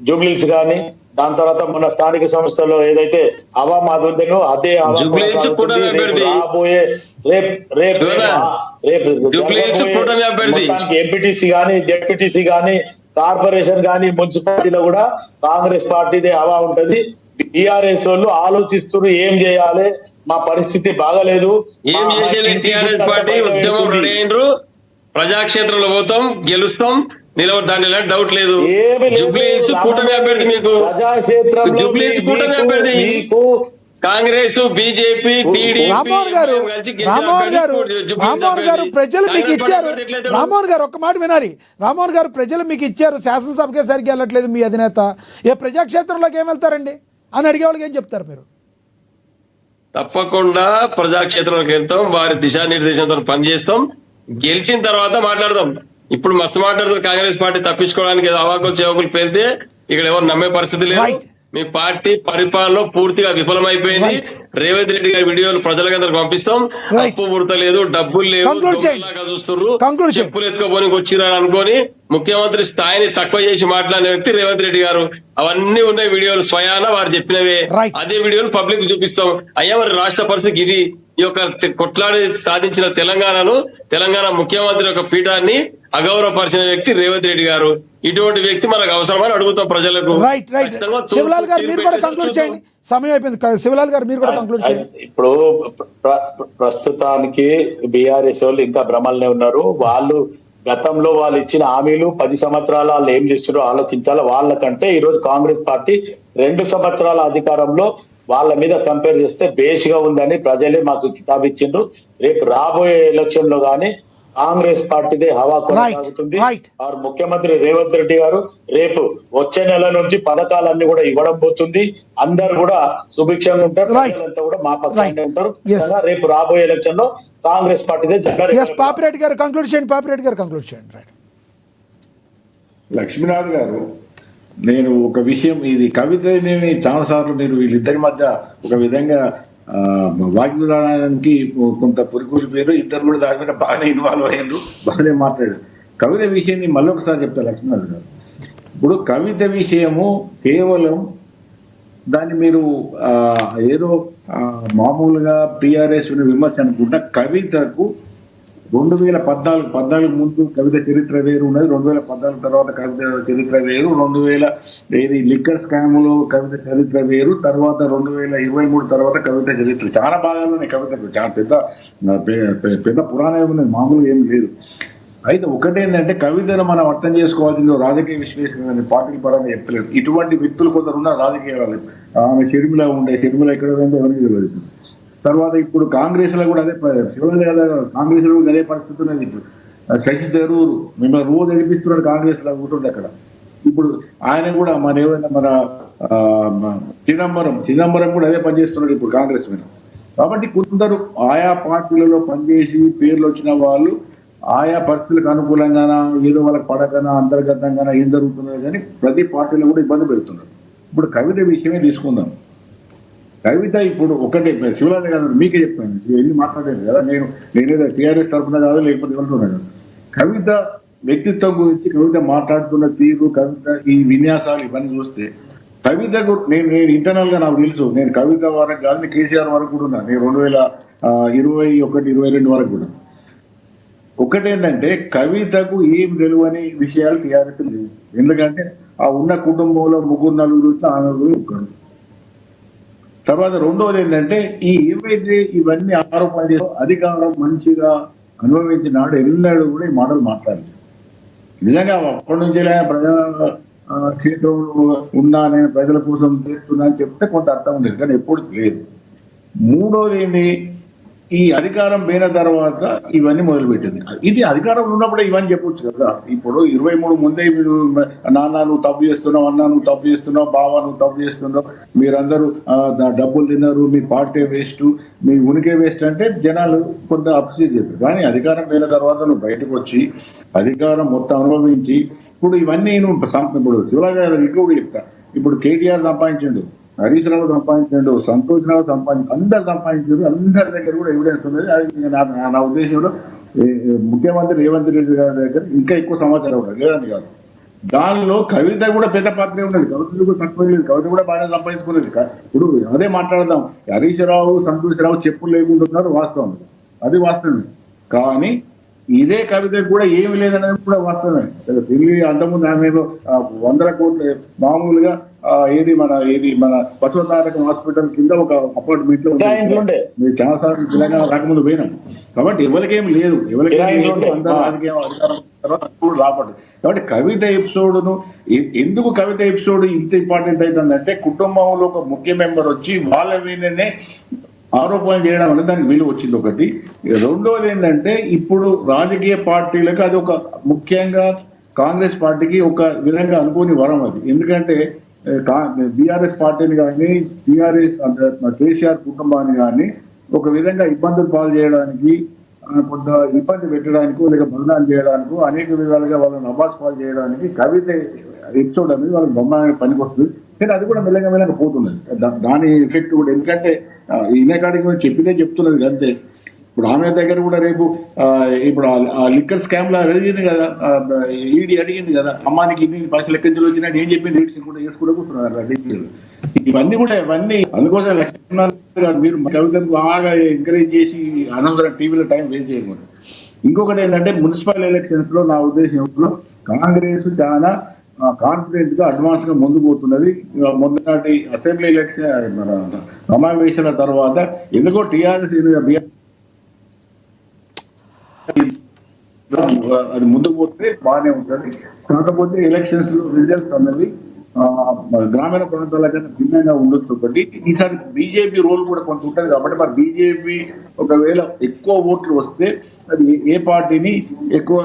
జూబ్లీస్ కానీ, దాని తర్వాత మన స్థానిక సంస్థలో ఏదైతే హవా మాదుందో అదే రాబోయే ఎంపీటీసీ కానీ జెడ్పీటీసీ కానీ కార్పొరేషన్ కానీ మున్సిపాలిటీలో కూడా కాంగ్రెస్ పార్టీదే హవా ఉంటది. టీఆర్ఎస్ వాళ్ళు ఆలోచిస్తున్నారు ఏం చేయాలి, మా పరిస్థితి బాగలేదు, ఏం చేసేది. టీఆర్ఎస్ పార్టీ ఉద్యమం రెడీ అయినరు, ప్రజాక్షేత్రంలో పోతాం, గెలుస్తాం, నిలబడి దాని డౌట్ లేదు. జూబ్లీహిల్స్ కూటమి అభ్యర్థి, మీకు జూబ్లీహిల్స్ కూటమి అభ్యర్థి కాంగ్రెస్, బీజేపీ, టీడీపీ. రామ్మోహన్ గారు ప్రజలు మీకు ఇచ్చారు. రామ్మోహన్ గారు ఒక్క మాట వినాలి. రామ్మోహన్ గారు ప్రజలు మీకు ఇచ్చారు, శాసనసభకే సరిగ్గా వెళ్ళట్లేదు మీ అధినేత, ఏ ప్రజాక్షేత్రంలోకి ఏం వెళ్తారండి అని అడిగే వాళ్ళకి ఏం చెప్తారు మీరు? తప్పకుండా ప్రజాక్షేత్రంలోకి వెళ్తాం, వారి దిశానిర్దేశంతో పనిచేస్తాం, గెలిచిన తర్వాత మాట్లాడదాం. ఇప్పుడు మస్తు మాట్లాడుతారు కాంగ్రెస్ పార్టీ తప్పించుకోవడానికి అవాకులు చెవకులు పేరితే ఇక్కడ ఎవరు నమ్మే పరిస్థితి లేదు. మీ పార్టీ పరిపాలనలో పూర్తిగా విఫలమైపోయింది. రేవంత్ రెడ్డి గారి వీడియోలు ప్రజలకందరికి పంపిస్తాం. అప్పు పుడతలేదు, డబ్బులు లేవు, చూస్తున్నారు, చెప్పులు ఎత్తుకోపోనికి వచ్చినారు అనుకోని ముఖ్యమంత్రి స్థాయిని తక్కువ చేసి మాట్లాడిన వ్యక్తి రేవంత్ రెడ్డి గారు. అవన్నీ ఉన్నాయి వీడియోలు, స్వయాన వారు చెప్పినవే. అదే వీడియోలు పబ్లిక్ చూపిస్తాం. అయ్యా మరి రాష్ట్ర పరిస్థితి ఇది, ఈ యొక్క కొట్లాడి సాధించిన తెలంగాణ ముఖ్యమంత్రి యొక్క పీఠాన్ని అగౌరవపరిచిన వ్యక్తి రేవంత్ రెడ్డి గారు. ఇటువంటి వ్యక్తి మనకు అవసరమని అడుగుతాం ప్రజలకు. శివలాల్ గారు మీరు కూడా కంక్లూడ్ చేయండి, సమయం అయిపోయింది. శివలాల్ గారు మీరు కూడా కంక్లూడ్ చేయండి. ఇప్పుడు ప్రస్తుతానికి బీఆర్ఎస్ వాళ్ళు ఇంకా భ్రమల్నే ఉన్నారు. వాళ్ళు గతంలో వాళ్ళు ఇచ్చిన హామీలు 10 సంవత్సరాలు వాళ్ళు ఏం చేస్తున్నారో ఆలోచించాలి. వాళ్ళకంటే ఈ రోజు కాంగ్రెస్ పార్టీ 2 సంవత్సరాల అధికారంలో వాళ్ళ మీద కంపేర్ చేస్తే బేసిగా ఉందని ప్రజలే మాకు కితాబ్ ఇచ్చిండ్రు. రేపు రాబోయే ఎలక్షన్ లో గానీ కాంగ్రెస్ పార్టీదే హవా కొనసాగుతుంది. ముఖ్యమంత్రి రేవంత్ రెడ్డి గారు రేపు వచ్చే నెల నుంచి పథకాలన్నీ కూడా ఇవ్వడం పోతుంది. అందరు కూడా సుభిక్షంగా ఉంటారు, ప్రజలంతా కూడా మా పక్కనే ఉంటారు. రేపు రాబోయే ఎలక్షన్ లో కాంగ్రెస్ పార్టీదే జెండా. పాపిరెడ్డి గారు కంక్లూడ్ చేయండి. లక్ష్మీనాథ్ గారు, నేను ఒక విషయం, ఇది కవితనేమి చాలాసార్లు మీరు వీళ్ళిద్దరి మధ్య ఒక విధంగా వాగ్విధానానికి కొంత పురికూలిపోయారు. ఇద్దరు కూడా దాని మీద బాగానే ఇన్వాల్వ్ అయ్యారు, బాగానే మాట్లాడారు. కవిత విషయాన్ని మళ్ళీ ఒకసారి చెప్తారు లక్ష్మీనాథ్ గారు. ఇప్పుడు కవిత విషయము కేవలం దాన్ని మీరు ఏదో మామూలుగా టీఆర్ఎస్ విమర్శ అనుకుంటా. కవితకు 2014 ముందు కవిత చరిత్ర వేరు ఉన్నది, 2014 తర్వాత కవిత చరిత్ర వేరు, 2000 లిక్కర్ స్కామ్ లో కవిత చరిత్ర వేరు, తర్వాత 2023 తర్వాత కవిత చరిత్ర. చాలా భాగాలు ఉన్నాయి కవితకు, చాలా పెద్ద పురాణం ఉన్నది, మామూలుగా ఏం లేదు. అయితే ఒకటేంటంటే కవితను మనం అర్థం చేసుకోవాల్సింది రాజకీయ విశ్లేషణ, పార్టీ పరంగా చెప్తలేదు. ఇటువంటి వ్యక్తులు కొందరు ఉన్నారు రాజకీయాలు. ఆమె షర్మిల ఎక్కడ పోయిందో ఎవరికి తెలియదు. తర్వాత ఇప్పుడు కాంగ్రెస్ లో కూడా అదే కాంగ్రెస్ లో కూడా అదే పరిస్థితి ఉన్నది. ఇప్పుడు శశి థరూర్ మిమ్మల్ని రోజు నడిపిస్తున్నాడు కాంగ్రెస్ లో కూర్చుంటే అక్కడ. ఇప్పుడు ఆయన కూడా మన చిదంబరం కూడా అదే పనిచేస్తున్నాడు ఇప్పుడు కాంగ్రెస్ మీద. కాబట్టి కొందరు ఆయా పార్టీలలో పనిచేసి పేర్లు వచ్చిన వాళ్ళు ఆయా పరిస్థితులకు అనుకూలంగానా ఏదో వాళ్ళకి పడకనా అంతర్గతంగానా ఏం జరుగుతున్నది కానీ ప్రతి పార్టీలో కూడా ఇబ్బంది పెడుతున్నారు. ఇప్పుడు కవిత విషయమే తీసుకుందాం. కవిత ఇప్పుడు ఒకటే శివరాజు గారు మీకే చెప్తాను, ఎన్ని మాట్లాడేది కదా, నేనేదో టీఆర్ఎస్ తరఫున కాదు లేకపోతే ఇవ్వనున్నాను. కవిత వ్యక్తిత్వం గురించి కవిత మాట్లాడుతున్న తీరు, కవిత ఈ విన్యాసాలు ఇవన్నీ చూస్తే కవితకు నేను ఇంటర్నల్ గా నాకు తెలుసు, నేను కవిత వరకు కాదు, నేను కేసీఆర్ వరకు కూడా ఉన్నా, నేను 2021-22 వరకు కూడా. ఒకటేంటంటే కవితకు ఏం తెలియని విషయాలు టీఆర్ఎస్ లేవు. ఎందుకంటే ఆ ఉన్న కుటుంబంలో 3-4 ఆమె ఒకరు. తర్వాత రెండవది ఏంటంటే ఏవైతే ఇవన్నీ ఆరోపణలు చేసో అధికారం మంచిగా అనుభవించినాడు ఎన్నడూ కూడా ఈ మాటలు మాట్లాడలేదు. నిజంగా అప్పటి నుంచి ప్రజా క్షేత్రంలో ఉన్నా, నేను ప్రజల కోసం చేస్తున్నా అని చెప్తే కొంత అర్థం ఉండేది, కానీ ఎప్పుడు లేదు. మూడోది ఏంటి, ఈ అధికారం పోయిన తర్వాత ఇవన్నీ మొదలుపెట్టింది. ఇది అధికారంలో ఉన్నప్పుడే ఇవన్నీ చెప్పొచ్చు కదా. ఇప్పుడు 23 ముందే మీరు నాన్న నువ్వు తప్పు చేస్తున్నావు, అన్న నువ్వు తప్పు చేస్తున్నావు, బావ నువ్వు తప్పు చేస్తున్నావు, మీరందరూ డబ్బులు తిన్నారు, మీ పార్టీ వేస్ట్, మీ ఉనికి వేస్ట్ అంటే జనాలు కొంత అప్రిషియేట్ చేస్తారు. కానీ అధికారం పోయిన తర్వాత నువ్వు బయటకు వచ్చి అధికారం మొత్తం అనుభవించి ఇప్పుడు ఇవన్నీ ఇప్పుడు శివరాజు గారు ఎక్కువ చెప్తా. ఇప్పుడు కేటీఆర్ సంపాదించండు, హరీష్ రావు సంపాదించండు, సంతోష్ రావు సంపాదించు, అందరు సంపాదించారు, అందరి దగ్గర కూడా ఎవిడెన్స్ ఉన్నది. అది నా ఉద్దేశంలో ముఖ్యమంత్రి రేవంత్ రెడ్డి గారి దగ్గర ఇంకా ఎక్కువ సమాచారం ఉండదు, లేదని కాదు. దానిలో కవిత కూడా పెద్ద పాత్రే ఉన్నది, కవిత కూడా తక్కువ లేదు, కవిత కూడా బాగానే సంపాదించుకునేది. ఇప్పుడు అదే మాట్లాడదాం, హరీష్ రావు సంతోష్ రావు చెప్పులు లేకుంటున్నారు, వాస్తవం, అది వాస్తవమే. కానీ ఇదే కవితకు కూడా ఏమి లేదనేది కూడా వాస్తవమే. అంతకుముందు ఆమె 100 కోట్లు మామూలుగా మన పశుతారక హాస్పిటల్ కింద ఒక అపార్ట్మెంట్ లో మీరు చాలా సార్లు తెలంగాణ రాకముందు పోయినాం. కాబట్టి ఎవరికేం లేదు, అందరూ రాజకీయ అధికారం తర్వాత కూడా రాబడ్డు. కాబట్టి కవిత ఎపిసోడ్ను ఎందుకు కవిత ఎపిసోడ్ ఇంత ఇంపార్టెంట్ అవుతుందంటే కుటుంబంలో ఒక ముఖ్య మెంబర్ వచ్చి వాళ్ళ మీదనే ఆరోపణలు చేయడం అనేది దానికి విలువ వచ్చింది ఒకటి. రెండోది ఏంటంటే ఇప్పుడు రాజకీయ పార్టీలకు అది ఒక ముఖ్యంగా కాంగ్రెస్ పార్టీకి ఒక విధంగా అనుకోని వరం అది. ఎందుకంటే బీఆర్ఎస్ పార్టీని కానీ టీఆర్ఎస్ కేసీఆర్ కుటుంబాన్ని కానీ ఒక విధంగా ఇబ్బందులు పాలు చేయడానికి, కొంత ఇబ్బంది పెట్టడానికి, లేక బదనాలు చేయడానికి, అనేక విధాలుగా వాళ్ళని అబాస్ పాలు చేయడానికి కవిత ఎపిసోడ్ అనేది వాళ్ళకి బొమ్మ పనికి వస్తుంది. కానీ అది కూడా మెల్లగా పోతున్నది దాని ఎఫెక్ట్ కూడా. ఎందుకంటే ఈయన కాడికి చెప్పితే చెప్తున్నది అంతే. ఇప్పుడు ఆమె దగ్గర కూడా రేపు ఇప్పుడు ఆ లిక్కర్ స్కామ్ లో అడిగింది కదా, ఈడీ అడిగింది కదా, అమ్మానికి ఇన్ని పైసలు ఎక్కడి నుంచి వచ్చినా ఏం చెప్పింది రేట్స్ కూడా వేసుకుంటూ కూర్చున్నారు. ఇవన్నీ అందుకోసం లక్ష్మణ్ మీరు కవితను బాగా ఎంకరేజ్ చేసి అనవసరం టీవీలో టైం వేస్ట్ చేయకూడదు. ఇంకొకటి ఏంటంటే మున్సిపల్ ఎలక్షన్స్ లో నా ఉద్దేశంలో కాంగ్రెస్ చాలా కాన్ఫిడెంట్ గా అడ్వాన్స్ గా ముందు పోతున్నది. మొన్నటి అసెంబ్లీ ఎలక్షన్ సమావేశాల తర్వాత ఎందుకో టీఆర్ఎస్ అది ముందుకు పోతే బాగానే ఉంటుంది. కాకపోతే ఎలక్షన్స్ లో రిజల్ట్స్ అన్నవి గ్రామీణ ప్రాంతాల కన్నా భిన్నంగా ఉండొచ్చు. ఒకటి ఈసారి బీజేపీ రోల్ కూడా కొంత ఉంటుంది. కాబట్టి మరి బీజేపీ ఒకవేళ ఎక్కువ ఓట్లు వస్తే అది ఏ పార్టీని ఎక్కువ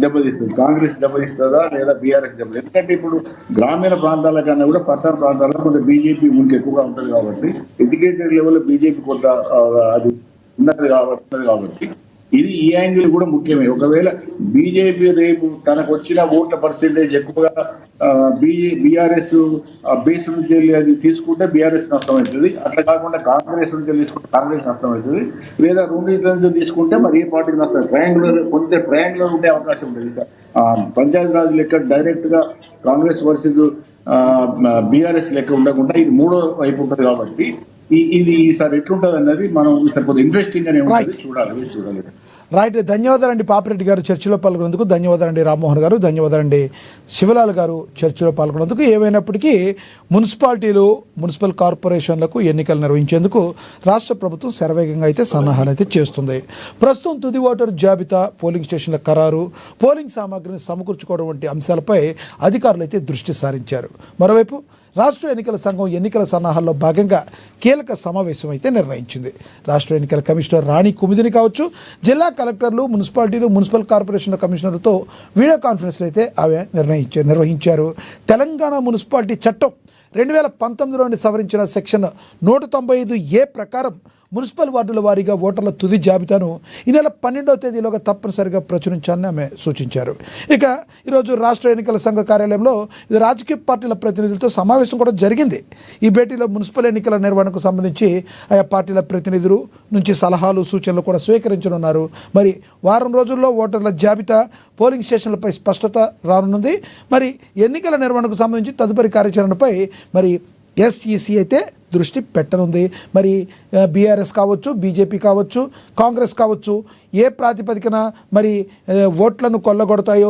దెబ్బతీస్తుంది, కాంగ్రెస్ దెబ్బతీస్తుందా లేదా బీఆర్ఎస్ దెబ్బతీ? ఎందుకంటే ఇప్పుడు గ్రామీణ ప్రాంతాల కన్నా కూడా పట్టణ ప్రాంతాల్లో కొంత బీజేపీ ముందు ఎక్కువగా ఉంటుంది. కాబట్టి ఎడ్యుకేటెడ్ లెవెల్లో బీజేపీ కొంత అది ఉన్నది కాబట్టి ఇది ఈ యాంగిల్ కూడా ముఖ్యమే. ఒకవేళ బీజేపీ రేపు తనకు వచ్చిన ఓట్ల పర్సెంటేజ్ ఎక్కువగా బీఆర్ఎస్ బేస్ నుంచి వెళ్ళి అది తీసుకుంటే బీఆర్ఎస్ నష్టం అవుతుంది. అట్లా కాకుండా కాంగ్రెస్ నుంచి తీసుకుంటే కాంగ్రెస్ నష్టం అవుతుంది. లేదా రెండింటి నుంచి తీసుకుంటే మరి ఏ పార్టీకి నష్టం. ట్రయాంగులర్ ఉండే అవకాశం ఉంటుంది. పంచాయతీ రాజ్ లెక్క డైరెక్ట్ గా కాంగ్రెస్ వర్సెస్ బీఆర్ఎస్ లెక్క ఉండకుండా ఇది మూడో వైపు ఉంటుంది. కాబట్టి ఇది ఈసారి ఎట్లుంటది అన్నది మనం ఈసారి కొంచెం ఇంట్రెస్టింగ్ గానే ఉంటుంది, చూడాలి. రైట్, ధన్యవాదాలండి పాపిరెడ్డి గారు చర్చలో పాల్గొన్నందుకు, ధన్యవాదాలండి రామ్మోహన్ గారు, ధన్యవాదాలండి శివలాల్ గారు చర్చలో పాల్గొన్నందుకు. ఏమైనప్పటికీ మున్సిపాలిటీలు, మున్సిపల్ కార్పొరేషన్లకు ఎన్నికలు నిర్వహించేందుకు రాష్ట్ర ప్రభుత్వం శరవేగంగా అయితే సన్నాహాలు అయితే చేస్తుంది. ప్రస్తుతం తుది ఓటరు జాబితా, పోలింగ్ స్టేషన్ల ఖరారు, పోలింగ్ సామాగ్రిని సమకూర్చుకోవడం వంటి అంశాలపై అధికారులు అయితే దృష్టి సారించారు. మరోవైపు రాష్ట్ర ఎన్నికల సంఘం ఎన్నికల సన్నాహాల్లో భాగంగా కీలక సమావేశం అయితే నిర్ణయించింది. రాష్ట్ర ఎన్నికల కమిషనర్ రాణి కుముదిని కావచ్చు, జిల్లా కలెక్టర్లు, మున్సిపాలిటీలు, మున్సిపల్ కార్పొరేషన్ల కమిషనర్లతో వీడియో కాన్ఫరెన్స్ అయితే ఆమె నిర్వహించారు. తెలంగాణ మున్సిపాలిటీ చట్టం 2019లోని సవరించిన సెక్షన్ 195A ప్రకారం మున్సిపల్ వార్డుల వారీగా ఓటర్ల తుది జాబితాను ఈ నెల 12వ తేదీలోగా తప్పనిసరిగా ప్రచురించాలని ఆమె సూచించారు. ఇక ఈరోజు రాష్ట్ర ఎన్నికల సంఘ కార్యాలయంలో ఇది రాజకీయ పార్టీల ప్రతినిధులతో సమావేశం కూడా జరిగింది. ఈ భేటీలో మున్సిపల్ ఎన్నికల నిర్వహణకు సంబంధించి ఆయా పార్టీల ప్రతినిధులు నుంచి సలహాలు, సూచనలు కూడా స్వీకరించనున్నారు. మరి వారం రోజుల్లో ఓటర్ల జాబితా, పోలింగ్ స్టేషన్లపై స్పష్టత రానుంది. మరి ఎన్నికల నిర్వహణకు సంబంధించి తదుపరి కార్యాచరణపై మరి ఎస్ఈసి అయితే దృష్టి పెట్టనుంది. మరి బీఆర్ఎస్ కావచ్చు, బీజేపీ కావచ్చు, కాంగ్రెస్ కావచ్చు, ఏ ప్రాతిపదికన మరి ఓట్లను కొల్లగొడతాయో,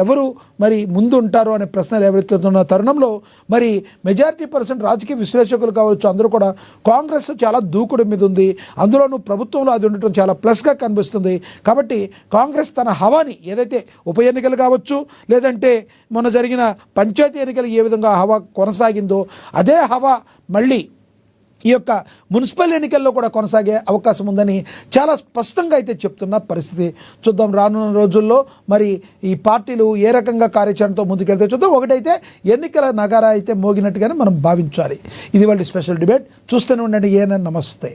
ఎవరు మరి ముందు ఉంటారో అనే ప్రశ్నలు ఎవరెత్తుతున్న తరుణంలో మరి మెజారిటీ పర్సెంట్ రాజకీయ విశ్లేషకులు కావచ్చు, అందరూ కూడా కాంగ్రెస్ చాలా దూకుడు మీద ఉంది, అందులోనూ ప్రభుత్వంలో అది ఉండటం చాలా ప్లస్గా కనిపిస్తుంది. కాబట్టి కాంగ్రెస్ తన హవాని, ఏదైతే ఉప ఎన్నికలు కావచ్చు, లేదంటే మొన్న జరిగిన పంచాయతీ ఎన్నికలు ఏ విధంగా హవా కొనసాగిందో అదే హవా మళ్ళీ ఈ యొక్క మున్సిపల్ ఎన్నికల్లో కూడా కొనసాగే అవకాశం ఉందని చాలా స్పష్టంగా అయితే చెప్తున్న పరిస్థితి. చూద్దాం రానున్న రోజుల్లో మరి ఈ పార్టీలు ఏ రకంగా కార్యాచరణతో ముందుకెళ్తే చూద్దాం. ఒకటైతే ఎన్నికల నగారా అయితే మోగినట్టుగానే మనం భావించాలి. ఇది వాళ్ళ స్పెషల్ డిబేట్. చూస్తూనే ఉండండి ఏఎన్ఎన్. నమస్తే.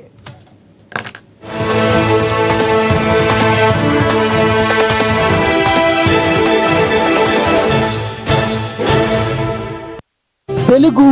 తెలుగు